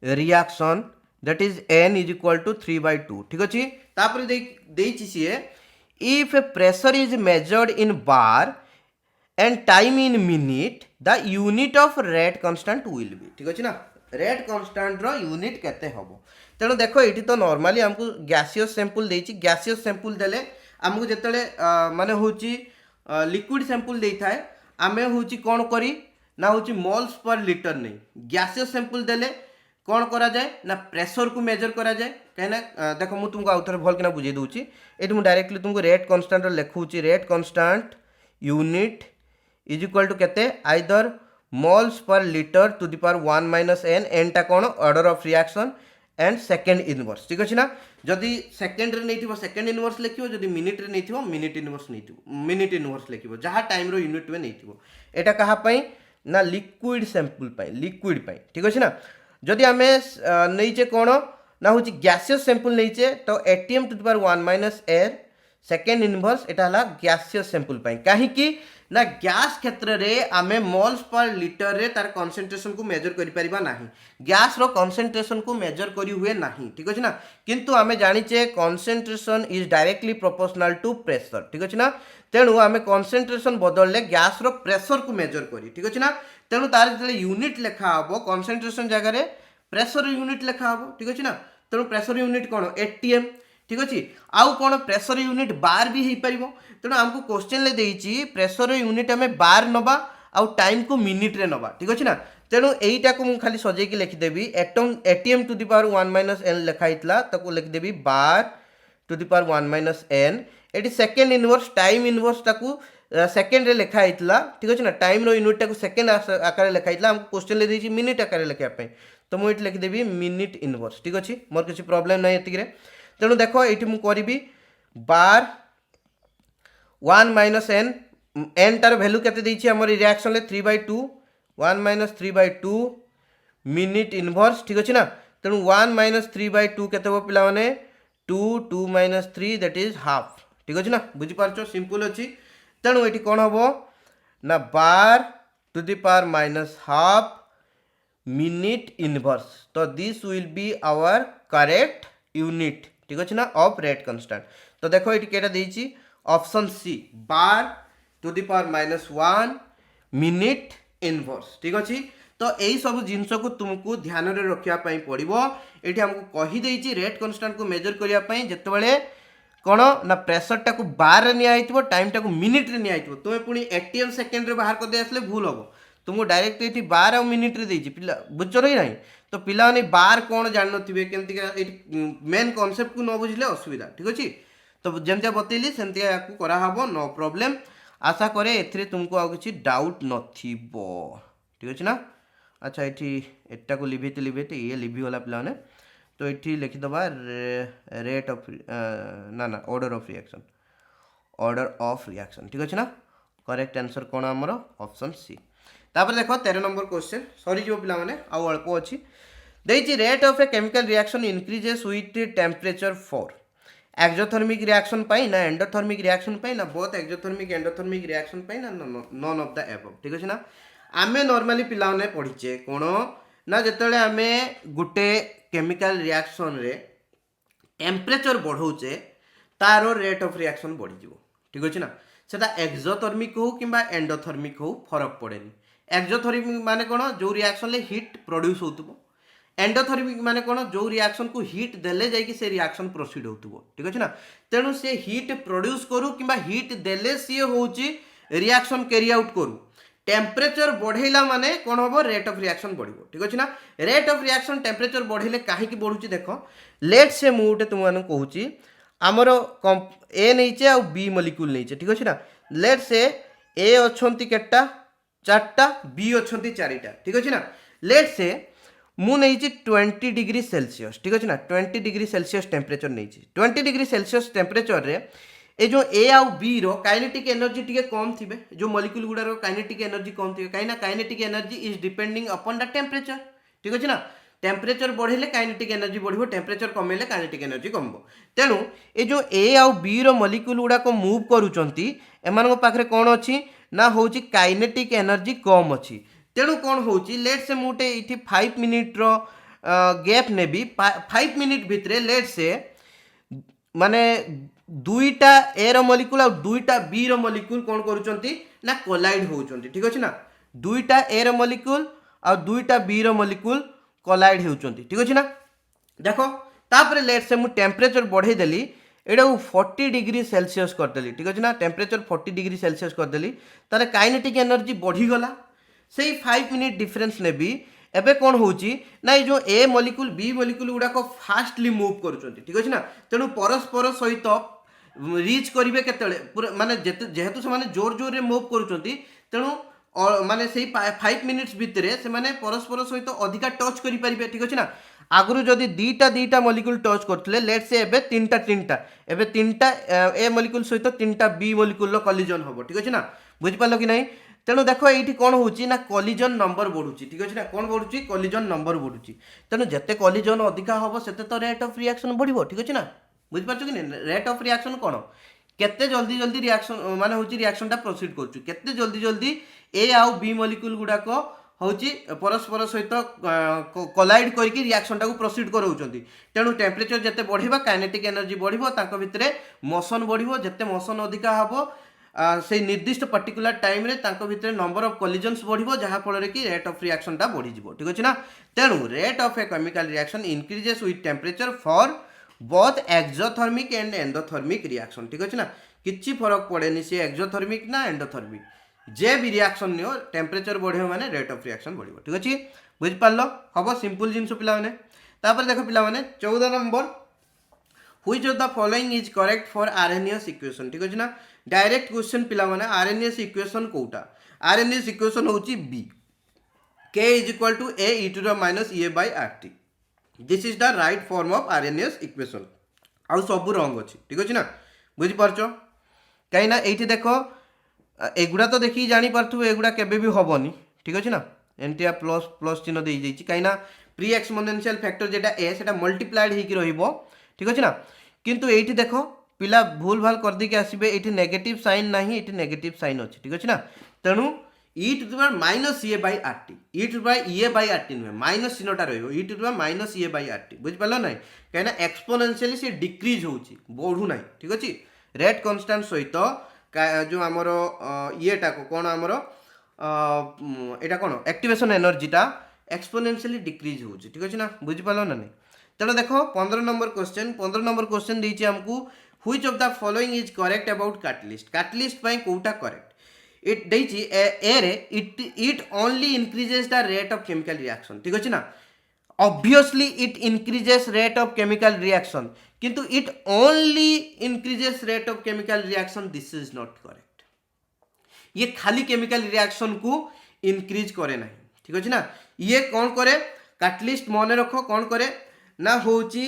reaction that is n is equal to 3/2 ठीक अच्छे तापर देइछि सिए if pressure is measured in bar and time in minute the unit of rate constant will be ठीक अच्छे ना रेट कांस्टेंट रो यूनिट केते हबो तेणु देखो ये तो नॉर्मली हमको गैसियस सैंपल देइछि गैसियस सैंपल देले हमको जेतले माने होची लिक्विड सैंपल देई थाए आमे होची कोन करी ना होची मोल्स पर लीटर नहीं गैसियस सैंपल देले कौन करा जाए ना प्रेशर को मेजर करा जाए कहीं देखो मुझे तुमको आउ थे भल कि बुझे दूसरी ये मुझे डायरेक्टली तुमको रेट कांस्टेंट लिखुची rate constant unit is equal to केते either moles per litre to the power 1 minus n n टा कौन order of reaction and second inverse ठीक अच्छे ना जदि सेकेंड रे नहीं सेकेंड इनवर्स लिखिबो जदि मिनिट रे नहीं मिनिट इनवर्स नहीं मिनिट इनवर्स लिखिबो जहाँ टाइम रो यूनिट में नहीं एटा कहा पई ना लिक्विड सैंपल पई लिक्विड पई ठीक अच्छे ना जदि आम नहींचे कौन ना हूँ गैसियस सैंपल नहींचे तो ATM to the power 1 minus एयर सेकेंड इनवर्स एटा गैसियस सैंपल कहीं ना गैस क्षेत्र में आम मोल्स पर लीटर रे तार कंसंट्रेशन को मेजर करि परिबा नाही गैस रो कंसंट्रेशन को मेजर करी हुए नाही ठीक अछि ना किंतु आम जानिचे concentration is directly proportional to pressure ठीक अछि ना तेणु आम कंसंट्रेशन बदलले गैस रो प्रेशर को मेजर करी ठीक अछि ना तेणु तार जो यूनिट लिखा हम कंसंट्रेशन जगह प्रेशर यूनिट लिखा हम ठीक अच्छे ना तेणु प्रेशर यूनिट कौन ATM ठीक अच्छे आउ कौन प्रेशर यूनिट बार भी हो पार तेणु आमको क्वेश्चन ले देइछि प्रेशर यूनिट आम बार नवा आउ टाइम को मिनिट रे नवा ठीक अच्छे ना तेणु यहीटा को मुझे खाली सजेकी लिखिदेवी ATM to the power 1 minus n लिखाईला ताको लिखिदेवी bar to the power 1 minus n एटी सेकेंड इनवर्स टाइम इनवर्स ताको सेकेंड रे लिखाई ठीक अच्छे ना टाइम रो यूनिट टाक सेकेंड आकार लिखाई हमको क्वेश्चन ले देइछि मिनिट आकार लिखापी तो मुझे लिखिदेवी मिनिट इनवर्स ठीक अच्छे मोर किसी प्रॉब्लम ना ये तेणु देख ये मुझे बार 1 माइनस एन एन तार भैल्यू केते देछि हमर रिएक्शन ले 3/2 1 माइनस 3/2 मिनिट इनवर्स ठीक अछि ना तेणु 1 माइनस 3/2 केते हो पिला माने 2 2 माइनस 3 दैट इज हाफ ठीक अछि ना बुझि पारछो सिंपल अछि तेणु एठी कोन हबो ना bar to the power minus half minute inverse तो this will be our correct unit ठीक अछि ना ऑफ रेट कांस्टेंट तो देखो एठी केटा देछि option C bar to the power minus 1 minute inverse ठीक अछि तो यही सब जिनस को तुमको ध्यान रे रखिया पई पड़िबो एठी हमको कहि देछि रेट कांस्टेंट को मेजर करिया पई जेतेबेले कोन ना प्रेशर टाको बार रे निया आइतबो टाइम टाको मिनिट रे निया आइतबो तुमे पुनी एटीएम सेकंड रे बाहर कर दे आसले भूल हबो तुमको डायरेक्ट एठी बार और मिनिट रे देछि पिला बुझछो रे नाही तो पिला माने बार कोन जान नथिबे केमति का मेन कांसेप्ट को न बुझले असुविधा ठीक अछि तो जेमते बतेली सेमति याकू करा हबो नो प्रॉब्लम आशा करे एथरे तुमको आ किछि डाउट नथिबो ठीक अछि ना अच्छा एठी एटा को लिभिते ये लिभि वाला पिला माने तो एठी लिखि दबा रेट ऑफ ना ऑर्डर ऑफ रिएक्शन ठीक अछि ना करेक्ट आंसर कोन हमरो ऑप्शन सी तापर देखो 13 नंबर क्वेश्चन सॉरी जो पिला माने आ अल्प अछि देछि rate of a chemical reaction increases with temperature for exothermic reaction पाई ना एंडोथर्मिक रिएक्शन पाई ना बोथ एक्सोथर्मिक एंडोथर्मिक रिएक्शन पाई ना नॉन ऑफ द एबव ठीक अछि ना आमे नॉर्मली पिला माने पढिचे कोन ना जेतेले आमे गुटे केमिकल रिएक्शन रे टेम्परेचर बढ़ौचे तारो रेट ऑफ रिएक्शन बढ़ी जीवो ठीक अछि ना सेटा एक्सोथर्मिक हो किंबा एंडोथर्मिक हो फरक पड़ेनी एक्सोथर्मिक माने कोन जो रिएक्शन ले हीट प्रोड्यूस होतबो एंडोथर्मिक माने कोन जो रिएक्शन को हीट देले जाई कि से रिएक्शन प्रोसीड होतबो ठीक अछि ना तेनु से हीट प्रोड्यूस करू किंबा हीट देले से होउची रिएक्शन कैरी आउट करू टेम्परेचर बढ़ेला माने कोन होबो रेट ऑफ रिएक्शन बढ़िबो ठीक अछि ना रेट ऑफ रिएक्शन टेम्परेचर बढ़ेले काहे कि बढ़ुची देखो लेट से मुटे तुम माने कहूची हमरो ए नैचे आ बी मॉलिक्यूल नैचे ठीक अछि ना लेट से ए अछंती केटा चारटा बी अछंती चारिटा ठीक अछि ना लेट से मु नैची 20 डिग्री सेल्सियस ठीक अछि ना 20 डिग्री सेल्सियस टेम्परेचर नैची 20 डिग्री सेल्सियस टेम्परेचर रे ए जो ए आउ बी रो काइनेटिक एनर्जी टिके कम थिबे जो मॉलिक्यूल गुडा रो काइनेटिक एनर्जी कम थिबे काइना kinetic energy is depending upon the temperature ठीक अछि ना टेम्परेचर बढ़ेले काइनेटिक एनर्जी बढ़िबो टेम्परेचर कमेले काइनेटिक एनर्जी कमबो तेनु ए जो ए आउ बी रो मॉलिक्यूल गुडा को मूव करूचंती एमान को पाखरे कोन अछि ना होची काइनेटिक एनर्जी कम अछि तेनु कोन होची लेट से मुटे इठी 5 मिनिट रो गैप नेबी 5 मिनिट भितरे लेट से माने दुईटा ए रो मॉलिक्यूल और दुईटा बी रो मॉलिक्यूल कोन करूचंती ना कोलाइड होउचंती ठीक अछि ना दुईटा ए रो मॉलिक्यूल और दुईटा बी रो मॉलिक्यूल कोलाइड होउचंती ठीक अछि ना देखो तापर लेट से मु टेम्परेचर बढ़े देली एटा 40 डिग्री सेल्सियस कर देली ठीक अछि ना टेम्परेचर 40 डिग्री सेल्सियस कर देली तारे काइनेटिक एनर्जी बढ़ी गला सेही 5 मिनिट डिफरेंस नेबी एबे कोन होउची ना ए जो ए मॉलिक्यूल बी मॉलिक्यूल गुडा को फास्टली मूव करूचंती ठीक अछि ना तेनु परस्पर सहित रीच करिवे केतले माने जेहेतु से माने जोर जोर रे मूव करूचंती तेनु माने सेही 5 मिनिट्स भितरे से माने परस्पर सहित अधिका टच करि परिबे ठीक अछि ना आगुरु जदि दीटा मॉलिक्यूल टच करथले लेट से एबे तीनटा एबे तीनटा ए मॉलिक्यूल सहित तीनटा बी मॉलिक्यूल रो कोलिजन होबो ठीक अछि ना बुझि पालो कि नहीं तेणु देखो ये कौन होची ना कोलिजन नंबर बढ़ुची ठीक अछि ना कौन बढ़ुची कोलिजन नंबर बढ़ुची तेणु जेते कोलिजन अधिका होबो सेते तो रेट ऑफ रिएक्शन बढ़िबो ठीक अछि ना बुझि पारछ कि नहीं रेट ऑफ रिएक्शन कोन केते जल्दी जल्दी रिएक्शन माने होची रिएक्शन टा प्रोसीड करछु केते जल्दी जल्दी ए आउ बी मॉलिक्यूल गुडा को होची परस्पर सहित कोलाइड करके रिएक्शन टा को प्रोसीड करउचंती तेणु टेम्परेचर जेते बढ़िबा काइनेटिक एनर्जी बढ़िबो ताको भितरे मोशन बढ़िबो जेते मोशन अधिका हबो से निर्दिष्ट पर्टिकुलर टाइम रे तांको भितरे नंबर ऑफ कोलिजन्स बढ़िबो जहा फल रे कि रेट ऑफ रिएक्शन टा बढ़ी जिवो ठीक अछि ना तेणु rate of a chemical reaction increases with temperature for both exothermic and endothermic reaction ठीक अछि ना किछि फरक पड़ेनी से एक्सोथर्मिक ना एंडोथर्मिक जे भी रिएक्शन नियो टेम्परेचर बढ़िबो माने रेट ऑफ रिएक्शन बढ़िबो ठीक अछि बुझ पारलो हबो सिंपल जिंस पिला माने तापर देखो पिला माने 14 number which of the following is correct for Arrhenius equation ठीक अछि ना डायरेक्ट क्वेश्चन पिला माने आरएनएस इक्वेशन कोटा आरएनएस इक्वेशन होची B k is equal to a e to the minus e by rt this is the right form of RNS equation आउ सब रंग अछि ठीक अछि ना बुझिपारछ कहीं ये देख एगुड़ा तो देखिए जापर एगुड़ा केबे भी हेनी ठीक अच्छे ना एंटी प्लस प्लस चिन्ह दे जाइए कहीं प्री एक्सपोनेंशियल फैक्टर जेटा ए से मल्टीप्लाइड हो ठीक अच्छे ना किंतु ये देख पिला भूल भाल कर देके आसबे ये नेगेटिव साइन ना ये नेगेटिव साइन अच्छे ठीक अच्छे ना तेणु e to the power minus A by R T e to the power A by R T नुहे माइनस चिन्हटा रही e to the power minus A by R T बुझिपार ना कहीं एक्सपोनेंशियली सी डिक्रीज होची बढ़ू ना ठीक अच्छे रेट कन्स्टांट सहित जो आमर येटा कौन आमर यहाँ कौन एक्टिवेशन एनर्जीटा एक्सपोनेंशियली डिक्रीज हो ठीक अच्छे ना बुझिपार ना नहीं तेणु देख 15 नंबर क्वेश्चन देती आमको which of the following is correct about catalyst कोटा करेक्ट इट देती ए रे it only increases the rate of chemical reaction ठीक अच्छे ना obviously it increases rate of chemical reaction किंतु it only increases rate of chemical reaction this is not correct ये खाली केमिकल रिएक्शन को इंक्रीज करे ना ठीक अच्छे ना ये कौन करे कैटलिस्ट मन रख कौन करे ना होची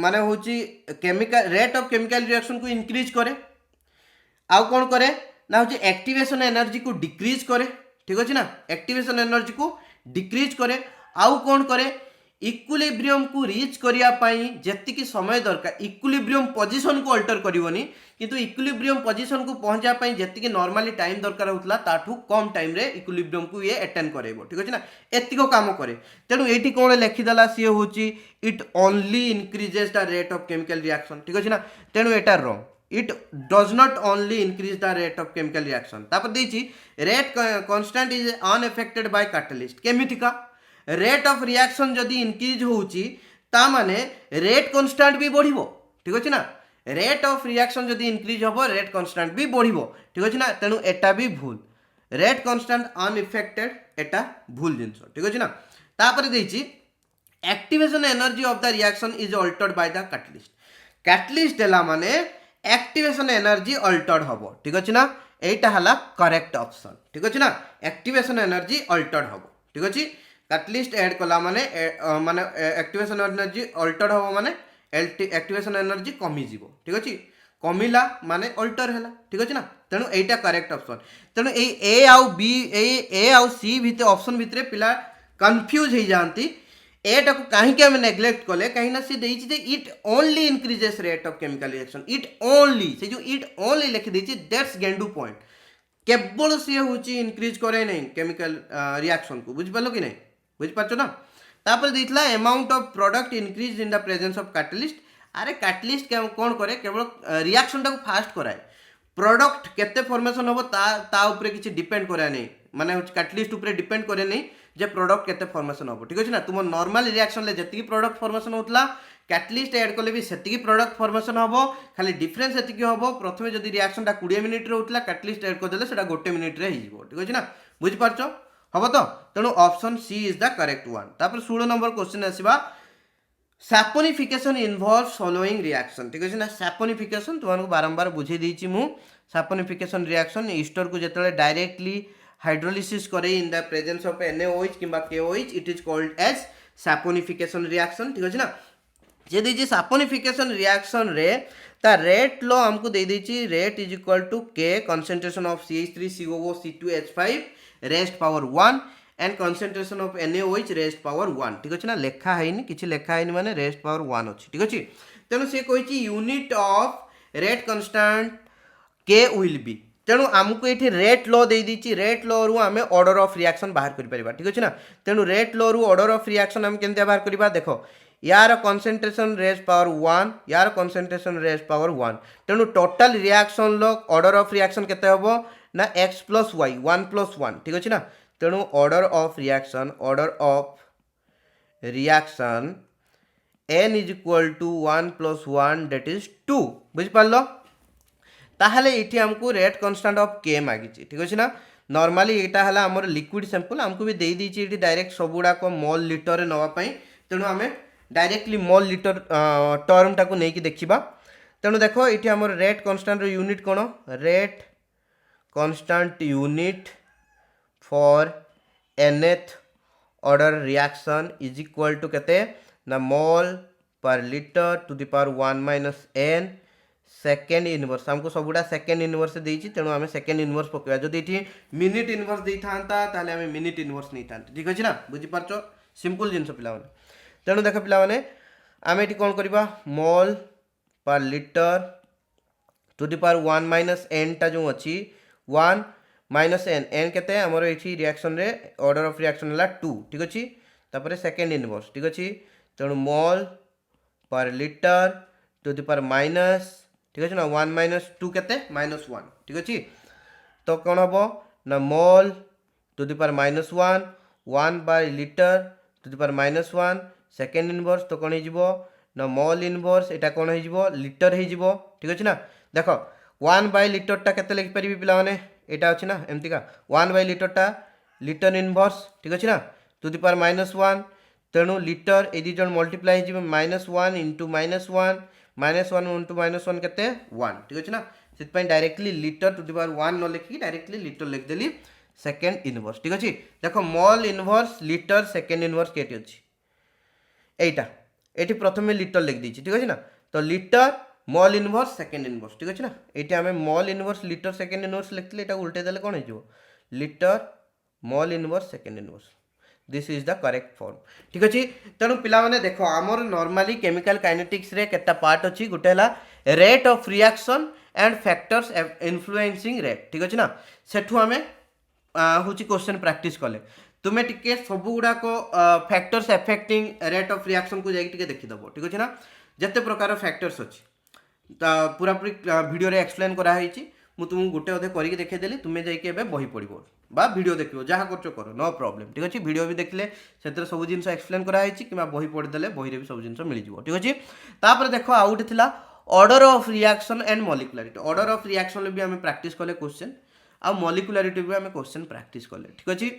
माने होची chemical rate of chemical reaction को इंक्रीज करे आउ कौन करे ना होची एक्टिवेशन एनर्जी को डिक्रीज करे ठीक अच्छे ना एक्टिवेशन एनर्जी को डिक्रीज करे आउ कौन करे इक्विलिब्रियम को रीच करिया पाई जेतिकी समय दरकार इक्विलिब्रियम पोजीशन को अल्टर करिवनी किंतु इक्विलिब्रियम पोजीशन को पहुंचा पाई जेतिकी नॉर्मली टाइम दरकार होतला ताठू कम टाइम रे इक्विलिब्रियम को ये अटेंड करेबो ठीक अछि ना एतिको काम करे तेनु एठी कोन लिखि दला सी होची it only increases the rate of chemical reaction ठीक अछि ना तेनु एटा wrong it does not only increase the rate of chemical reaction तापर देछि rate constant is unaffected by catalyst केमितिका रेट ऑफ रिएक्शन जदि इंक्रीज होउची ता माने रेट कांस्टेंट भी बढ़िबो ठीक अछि ना रेट ऑफ रिएक्शन जदि इंक्रीज होबो रेट कांस्टेंट भी बढ़िबो ठीक अछि ना तेनु एटा भी भूल रेट कांस्टेंट अनअफेक्टेड एटा भूल जिंस ठीक अछि ना तापर देछि activation energy of the reaction is altered by the catalyst देला माने एक्टिवेशन एनर्जी अल्टर्ड होबो ठीक अछि ना एटा हला करेक्ट ऑप्शन ठीक अछि ना एक्टिवेशन एनर्जी अल्टर्ड होबो ठीक अछि कैटलिस्ट ऐड कला माने माने एक्टिवेशन एनर्जी अल्टर हम माने एक्टिवेशन एनर्जी कमी जीवो ठीक अछि कमिला माने अल्टर हैला ठीक अछि ना तेनु एटा करेक्ट ऑप्शन तेनु ए आउ बी ए आउ सी भितर ऑप्शन भितर पिला कंफ्यूज हो जाती एटा को काहे के हम नेग्लेक्ट कले काहे ना से देछि जे it only increases rate of chemical reaction it only से जो इट ओनली लिख देछि दैट्स गेंडू पॉइंट केवल से होची इंक्रीज करे नहीं केमिकल रिएक्शन को बुझ पालो कि नहीं बुझिपार ना तापर देइतला amount of product increase in the presence of catalyst अरे कैटलिस्ट कौन करे केवल रिएक्शन टाको फास्ट कराए प्रोडक्ट केते फॉर्मेशन होबो ता ऊपर किछि डिपेंड करे नहीं माने कैटलिस्ट ऊपर डिपेंड करे नहीं जे प्रोडक्ट केते फॉर्मेशन होबो ठीक अछि ना तुम नॉर्मल रिएक्शन ले जति प्रोडक्ट फॉर्मेशन होतला कैटलिस्ट ऐड कले भी सेति प्रोडक्ट फॉर्मेशन होबो खाली डिफरेंस सेति होबो प्रथमे जदि रिएक्शन टा 20 मिनिट रे होतला कैटलिस्ट ऐड कर देले सेटा 1 मिनिट रे हिजबो ठीक अछि ना बुझि पारछो हम तो तेणु option C is the correct one तापर 16 नंबर क्वेश्चन आसीबा सैपोनिफिकेशन इन्वॉल्व्स फॉलोइंग रिएक्शन ठीक अछि ना सैपोनिफिकेशन तुमको बारंबार बुझे देछि मु सैपोनिफिकेशन रिएक्शन ईस्टर को जतले डायरेक्टली हाइड्रोलिसिस करे in the presence of NaOH किबा KOH it is called as saponification reaction ठीक अछि ना जे देछि सैपोनिफिकेशन रिएक्शन रे ता रेट लो हमको दे देछि rate is equal to K concentration of CH3COO C2H5 raised power 1 and concentration of NaOH raised power 1 ठीक अछि ना लेखा हैनी किछि लेखा हैनी माने रेस्ट पावर 1 अछि ठीक अछि तेनु से कहिछि unit of rate constant K will be तेनु हमको एठी रेट लॉ दे दिछि रेट लॉ रु हमें ऑर्डर ऑफ रिएक्शन बाहर करि परिबा ठीक अछि ना तेनु रेट लॉ रु ऑर्डर ऑफ रिएक्शन हम केनते बाहर करिबा देखो यार कंसंट्रेशन रेस्ट पावर 1 यार कंसंट्रेशन रेस्ट पावर 1 तेनु टोटल रिएक्शन लो ऑर्डर ऑफ रिएक्शन केते होबो ना x प्लस y 1 प्लस 1 ठीक अछि ना तेणु order of reaction n is equal to 1 plus 1 that is 2 बुझ पारलो ताहले इठी हमको रेट कांस्टेंट ऑफ k मागी ठीक अछि ना नॉर्मली एटा हला हमर लिक्विड सैंपल हमको भी देई दी छि इठी डायरेक्ट सबुडा को मोल लीटर रे नवा पई तेणु हमें डायरेक्टली मोल लीटर टर्म टाको नै कि देखिबा तेणु देखो इठी हमर रेट कांस्टेंट रो यूनिट कोन rate constant unit for nth order reaction is equal to कहते ना mole per liter to the power 1 minus n second inverse आमको सबुटा सेकेंड इनवर्स देती तेणु आम सेकेंड इनवर्स पकड़ा जदि ये मिनिट इनवर्स दे था ताले आम मिनिट इनवर्स नहीं था ठीक अच्छे ना बुझीपार सिंपल जिनस पिला तेणु देख पिला आम ये कौन करवा mole per litre to the power 1 minus n टा जो अच्छी 1 माइनस एन एन के आमर ये रिएक्शन रे ऑर्डर ऑफ रिएक्शन है 2 ठीक अच्छे तापर सेकेंड इनवर्स ठीक अच्छे तेणु mole per litre to the power minus ठीक अच्छे ना 1 माइनस 2 के -1 ठीक अच्छे तो कौन हम ना mole to the power -1 1 by litre to the power -1 second inverse तो कौन हो ना मोल इनवर्स यहाँ कौन हो लिटर हो ठीक अच्छे ना देख 1 बाय लिटरटा के लिखिपारि पाने यहाँ अच्छे ना एमतीका 1 बाय लिटरटा लिटर इनवर्स ठीक अच्छे ना टू दी पावर -1 तेणु लिटर ये दुज मल्टीप्लाई हो -1 इंटू -1 -1 इंटू -1 के 1 ठीक अच्छे ना से directly litre to the power 1 न लिखिकी डायरेक्टली लिटर लिखिदेली सेकेंड इनवर्स ठीक अच्छे देख mole inverse litre second inverse के अच्छी एटा ये प्रथम लिटर लिख दी ठीक अच्छे ना तो litre mole inverse second inverse ठीक अच्छे ना ये आम मोल इनवर्स लिटर सेकेंड इनवर्स लिखते यहाँ उल्टे देले कौन हो litre mole inverse second inverse this is the correct form ठीक अच्छे तेणु पिलाने देख आमर नॉर्मली केमिकल काइनेटिक्स रे केता पार्ट अच्छी गोटे है rate of reaction and factors influencing rate ठीक अच्छे ना सेठू आम हूँ क्वेश्चन प्रैक्टिस कले तुम्हें टिके सब गुड़ाक factors affecting rate of reaction को जाकि देखीदेव ठीक अच्छे ना जिते प्रकार फैक्टर्स अच्छी पूरा पूरी वीडियो रे एक्सप्लेन कराई मुझे तुमको गोटे अधे करके देखीदेली तुम्हें जाइए बही पढ़ो बा वीडियो देखो जहाँ कर नो प्रॉब्लम ठीक अच्छे वीडियो भी देखले से सब जिन एक्सप्लेन कराई कि बही पढ़ीदे बही भी सब जिन मिल जाए ठीक अच्छे तापर देख आउ गोटे था order of reaction and molecularity order of reaction भी आम प्रैक्टिस कले क्वेश्चन आ मॉलिक्युलरिटी भी आम क्वेश्चन प्रैक्टिस कले ठीक अच्छे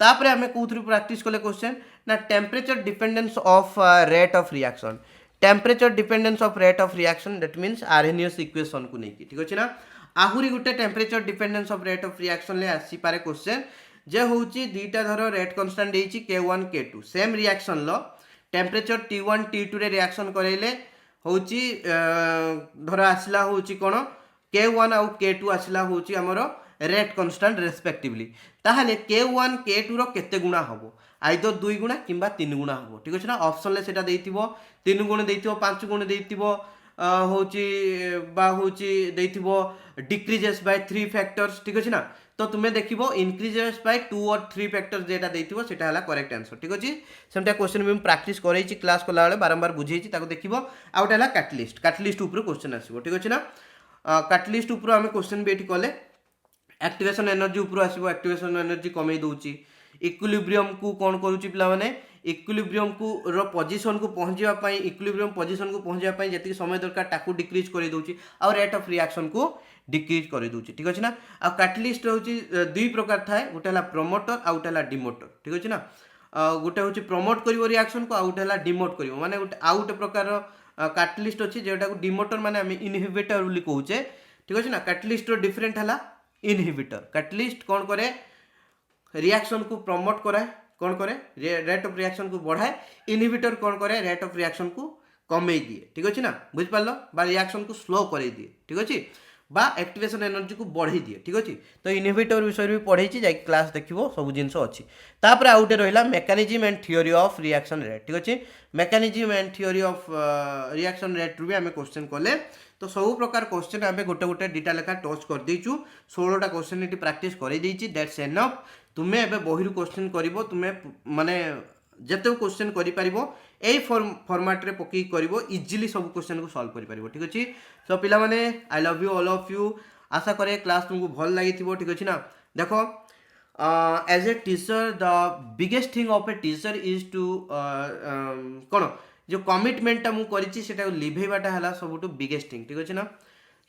तापर आम कौन प्रैक्टिस कले क्वेश्चन ना temperature dependence of rate of reaction temperature dependence of rate of reaction that means Arrhenius equation को लेकिन ठीक अच्छे ना आहुरी गोटे temperature dependence of rate of reaction ले आसीपारे क्वेश्चन जे होची दीटा धर रेट कांस्टेंट देछि K1 K2 same reaction low temperature T1 T2 रे रिएक्शन करैले होची धर आसला होची कोन K1 आउ K2 आसला होची हमरो रेट कांस्टेंट रेस्पेक्टिवली ताहाले K1 K2 रो केते गुणा हबो आइदर 2 गुणा किंबा 3 गुणा हबो ठीक अछि ना ऑप्शन ले सेटा देइथिबो 3 गुण देइथिबो 5 गुण देइथिबो होची बा होची देइथिबो डिक्रीजेस बाय 3 फैक्टर्स ठीक अछि ना तो तुम्हें देखिबो इंक्रीजेस बाय 2 और 3 फैक्टर्स जेटा देइथिबो सेटा हला करेक्ट आंसर ठीक अछि सेमटा क्वेश्चन भी प्रैक्टिस करैछि क्लास कोला बेले बारंबार बुझेछि ताको देखिबो आउट हला कैटलिस्ट ऊपर क्वेश्चन आसीबो ठीक अछि ना कैटलिस्ट ऊपर हम क्वेश्चन भी एठी कले एक्टिवेशन एनर्जी ऊपर आसीबो एक्टिवेशन एनर्जी कमे दोउछि इक्विलिब्रियम को कौन करूची पिला माने इक्विलिब्रियम को रो पोजीशन को पहुंचवा पई इक्विलिब्रियम पोजीशन को पहुंचवा पई जति समय दरकार ताकू डिक्रीज करि दोउची और रेट ऑफ रिएक्शन को डिक्रीज करि दोउची ठीक अछि ना आ कैटलिस्ट होची दुई प्रकार थाए गोटे हला प्रमोटर आ गोटे हला डिमोटर ठीक अछि ना गोटे होची प्रमोट करिवो रिएक्शन को आ गोटे हला डिमोट करिवो माने गोटे आ गोटे प्रकार कैटलिस्ट अछि जेटा को डिमोटर माने हम इनहिबिटर बोली कहूचे ठीक अछि ना कैटलिस्ट रो डिफरेंट हला इनहिबिटर कैटलिस्ट कौन करे रिएक्शन को प्रमोट कराए कौन करे रेट ऑफ रिएक्शन को बढ़ाए इनहिबिटर कौन करे रेट ऑफ रिएक्शन को कमे दिए ठीक अच्छे ना बुझ पार्ल बा रिएक्शन को स्लो करे दिए ठीक अच्छे बा एक्टिवेशन एनर्जी को बढ़े दिए ठीक अच्छे तो इनहिबिटर विषय भी पढ़े जा क्लास देखो सब जिनस अच्छी तापर आउ गोटे रहा mechanism and theory of reaction rate ठीक अच्छे mechanism and theory of reaction rate भी आम क्वेश्चन कले तो सब प्रकार क्वेश्चन आम गोटे गोटे डिटा लेखा टच कर देचु 16टा क्वेश्चन ये प्रैक्टिस कर दैट्स एनफ तुम्हें एबे बही क्वेश्चन करिवो तुम्हें माने जते क्वेश्चन करि परिबो एई फॉर्मेट रे पकई करिवो इजीली सब क्वेश्चन को सॉल्व करि परिबो ठीक अछि सो पिला माने I love you all of you आशा करे क्लास तुमको भल लागिथिबो ठीक अछि ना देखो as a teacher the biggest thing of a teacher is to कोन जो कमिटमेंट मु करिछि सेटा लिभेबाटा हला सबटू बिगेस्ट थिंग ठीक अछि ना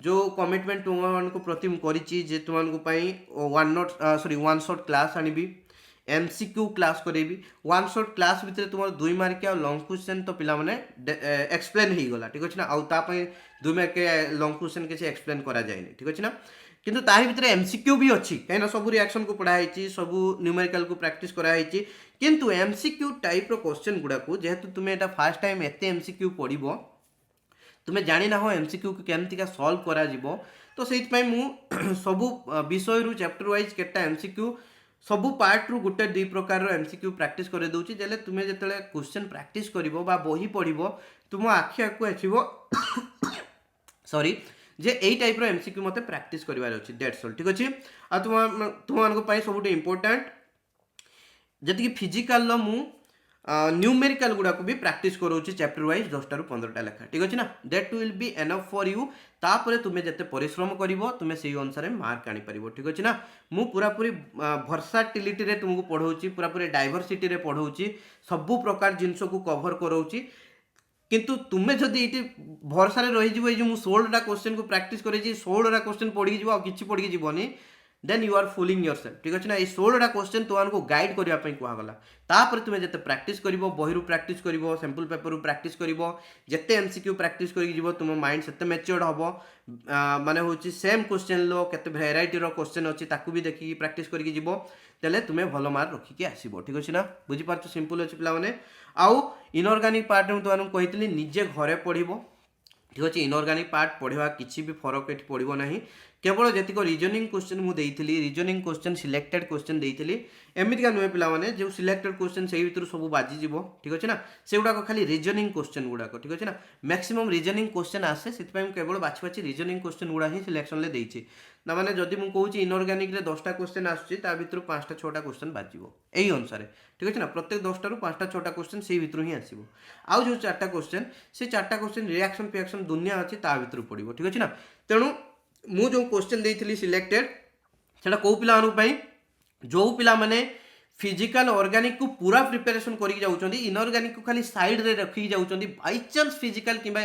जो कमिटमेंट तुमको प्रति करी जे तुमको वन शॉट क्लास आनी एमसीक्यू क्लास करी वन शॉट क्लास भितर तुम 2 मार्किया लॉन्ग क्वेश्चन तो पिला माने एक्सप्लेन हो गला ठीक अच्छे ना आउ 2 मार्किया लॉन्ग क्वेश्चन किसी एक्सप्लेन करा जाए ठीक अच्छे ना किंतु ताहि भितर एमसीक्यू भी अच्छी कहीं सब रिएक्शन को पढ़ाई सब न्यूमेरिकल को प्रैक्टिस कराई किंतु एमसीक्यू टाइप रो क्वेश्चन गुड़ा को जेहेतु तुम्हें फर्स्ट टाइम एते एमसीक्यू पढ़िबो तुमे जानी ना हो एमसीक्यू को केमती का सॉल्व करा जीवो तो सेइतपई मु सबु विषय रु चैप्टर वाइज केटा एमसीक्यू सबु पार्ट रु गुटे दुई प्रकार रो एमसीक्यू प्रैक्टिस करे दउची जेले तुमे जेतले क्वेश्चन प्रैक्टिस करिवो बा बही पढिवो तुम आखि आकु आछिवो सॉरी जे एई टाइप रो एमसीक्यू मते प्रैक्टिस करिवार अछि दैट्स ऑल ठीक अछि आ तुम मानको पई सबुटे इंपोर्टेंट जति फिजिकल लो मु न्यूमेरिकल गुड़ा को भी प्रैक्टिस करोची चैप्टर वाइज 10 टा 15 टा लेखा ठीक अछि ना that will be enough for you तापरे तुमे जते परिश्रम करिवो तुमे सेही अनुसार मार्क आनी परिवो ठीक अछि ना मु पूरा पूरी वर्साटिलिटी रे तुमको पढौची पूरा पूरी डाइवर्सिटी रे पढौची सब प्रकार जिंस को कवर करोची किंतु तुमे जदि इटी भरसा रे रहि जिवो ए जे मु 16 टा क्वेश्चन को प्रैक्टिस करे जी 16 टा क्वेश्चन पढि जिवो आ किछि पढि जिवोनी then you are fooling yourself ठीक अछि ना ए 16 टा क्वेश्चन तुमको गाइड करिया पई कुआ गला तापर तुमे जते प्रैक्टिस करिवो बहिरु प्रैक्टिस करिवो सैंपल पेपर रु प्रैक्टिस करिवो जते एमसीक्यू प्रैक्टिस करि जिवो तुम माइंड सेते मैच्योर्ड हबो माने होची सेम क्वेश्चन लो केते वैरायटी रो क्वेश्चन अछि ताकू भी देखि प्रैक्टिस करि जिवो तेले तुमे भलो मार्क रखि के आसीबो ठीक अछि ना बुझि पारछ सिंपल अछि पिला माने आउ इनऑर्गेनिक पार्ट में तुम कहितली निजे घरे पढिबो ठीक अच्छे इनऑर्गेनिक पार्ट पढ़ा किसी भी फरक ये पड़ो ना केवल जीक रिजनिंग क्वेश्चन मुझे रिजनिंग क्वेश्चन सिलेक्टेड क्वेश्चन देती एमतीका नुहे पे जो सिलेक्टेड क्वेश्चन से भर सब बाजिज ठीक अच्छे ना से गुड़ाक खाली रिजनिंग क्वेश्चन गुड़ाक ठीक अच्छे ना मैक्सिमम रिजनिंग क्वेश्चन आसे से केवल बाछी बाछी रिजनिंग क्वेश्चन गुड़ा ही सिलेक्शन ले देती ना मैंने जदि मुझे कहूँ इनऑर्गेनिक 10टा क्वेश्चन आसूँ भर 5टा 6टा क्वेश्चन बाजिबो यही अनुसार ठीक अच्छे ना प्रत्येक 10टा 5टा 6टा क्वेश्चन से भर ही आसो आउ जो 4टा क्वेश्चन से 4टा क्वेश्चन रिएक्शन फिएक्शन दुनिया अच्छी भर पड़ो ठीक अच्छे ना तेणु मु जो क्वेश्चन देती सिलेक्टेड से कौ पाई जो पिला माने फिजिकल ऑर्गेनिक को पूरा प्रिपरेशन करके जाउछंदी इनऑर्गेनिक को खाली साइड रे रखी जाउछंदी बाय चांस फिजिकल किबा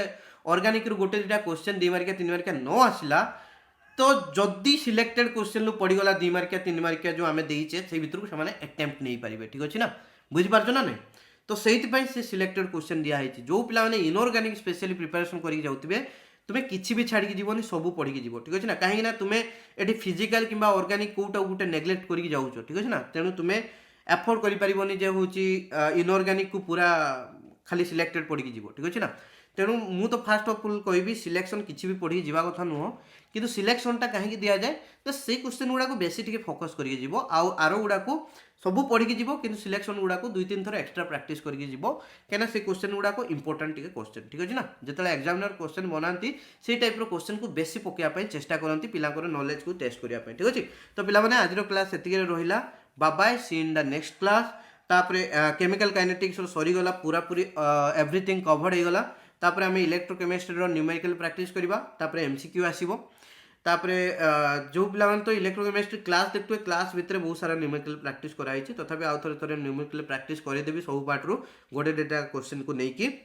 ऑर्गेनिक रो गोटे दुटा क्वेश्चन 2 मार्किया 3 मार्किया न आसिला तो जदि सिलेक्टेड क्वेश्चन लो पड़ी गला 2 मार्किया 3 मार्किया जो आमे देइछे से भितर को से माने अटेम्प्ट नै परिबे ठीक अछि ना बुझि पारछो ना नै तो सेहित पई से सिलेक्टेड क्वेश्चन दिया हैछि जो पिला माने इनऑर्गेनिक स्पेशली प्रिपरेशन करके जाउतबे तुम्हें किसी भी छाड़ी जीवनी सब पढ़ी जीव ठीक अच्छे ना कहीं तुम्हें ये फिजिकल कि ऑर्गेनिक कोटा गोटे नेग्लेक्ट करके जाऊँ ठीक अच्छे ना तेणु तुम्हें एफोर्ड कर जे हूँ इनऑर्गेनिक को पूरा खाली सिलेक्टेड पढ़ी जीव ठीक अच्छे ना तेणु मु तो फास्ट ऑफ ऑल कहबी सिलेक्शन किसी भी पढ़ी जावा कथा नुह कि सिलेक्शनटा कहीं दि जाए तो से क्वेश्चन गुड़ा को बेसी टिके फोकस करके जीव आर गुड़ा को सब पढ़ी जीव कि सिलेक्शन गुड़ा को 2-3 थर एक्सट्रा प्रैक्टिस करके जीव कहीं से क्वेश्चन गुड़ा को इंपोर्टेंट टिके क्वेश्चन ठीक अच्छे ना जो एग्जामिनर क्वेश्चन बनाती से टाइप रो क्वेश्चन को बेसी पकाइवाई चेष्टा करती पिलांकर नॉलेज को टेस्ट करने ठीक अच्छे तो पिलाने आज क्लास से रहा bye bye see in the next class तापरे केमिकल काइनेटिक्स सरीगला पूरा पूरी एवरीथिंग कवर्ड हो गला तापरे आम इलेक्ट्रोकेमिस्ट्री रो न्यूमेरिकल प्रैक्टिस करबा तापरे एमसीक्यू आसीबो तापरे जो पिला तो इलेक्ट्रोकेमिस्ट्री क्लास देखते क्लास भितर बहुत सारा न्यूमेरिकल प्रैक्टिस कराई तथापि आउ थे न्यूमेरिकल प्रैक्टिस करदेवी सब पार्ट रू गोटे डेटा क्वेश्चन को लेकिन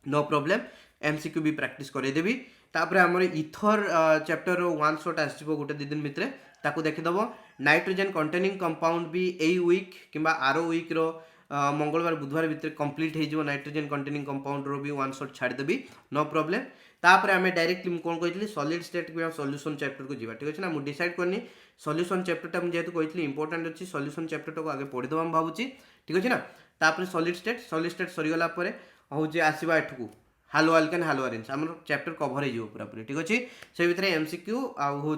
नो प्रॉब्लम एमसीक्यू भी प्रैक्टिस करदेवी तापरे आमर इथर चैप्टर वन शॉट आसो गोटे 2 दिन भितर ताकू देखीदेव नाइट्रोजन कंटेनिंग कंपाउंड भी यही वीक कि आर वीक रो मंगलवार बुधवार भितर कंप्लीट हो नाइट्रोजन कंटेनिंग कंपाउंड रो भी वन शॉट छाड़देवी नो प्रॉब्लम तापर आम डायरेक्टली कौन कही सॉलिड स्टेट कि सॉल्यूशन चैप्टर को जीवा ठीक अच्छे ना मुझे डिसाइड करनी सॉल्यूशन चैप्टर जेहेतु कही इंपोर्टेंट अच्छी सॉल्यूशन चैप्टर को आगे पढ़ीदेवा भावुची ठीक अच्छे ना तापर सॉलिड स्टेट सरीगला हूँ आसवा एठू हालो अल्केन हालो अरेन्ज आम चैप्टर कवर हो पूरा पूरी ठीक अच्छे से भितर एमसीक्यू आउ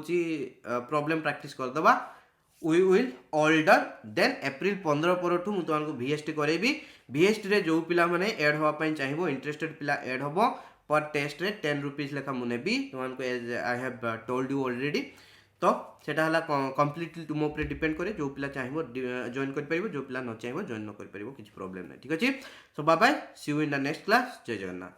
प्रॉब्लम प्रैक्टिस करदे we will older than April 15 पर तुमको VST करेबी VST रे जो पिला माने ऐड होवाई चाहिए इंटरेस्टेड पिला ऐड होबो पर टेस्ट रे 10 रुपीज लेखा मुझे भी तुमको as I have told you already तो सेटा हला कंप्लीटली तुम ऊपर डिपेंड करे जो पिला चाहिए जॉइन कर परिबो जो पिला न चाहिए जॉइन न कर परिबो किछ प्रॉब्लम नहीं ठीक अछि so bye bye see you in the next class जय जगन्नाथ।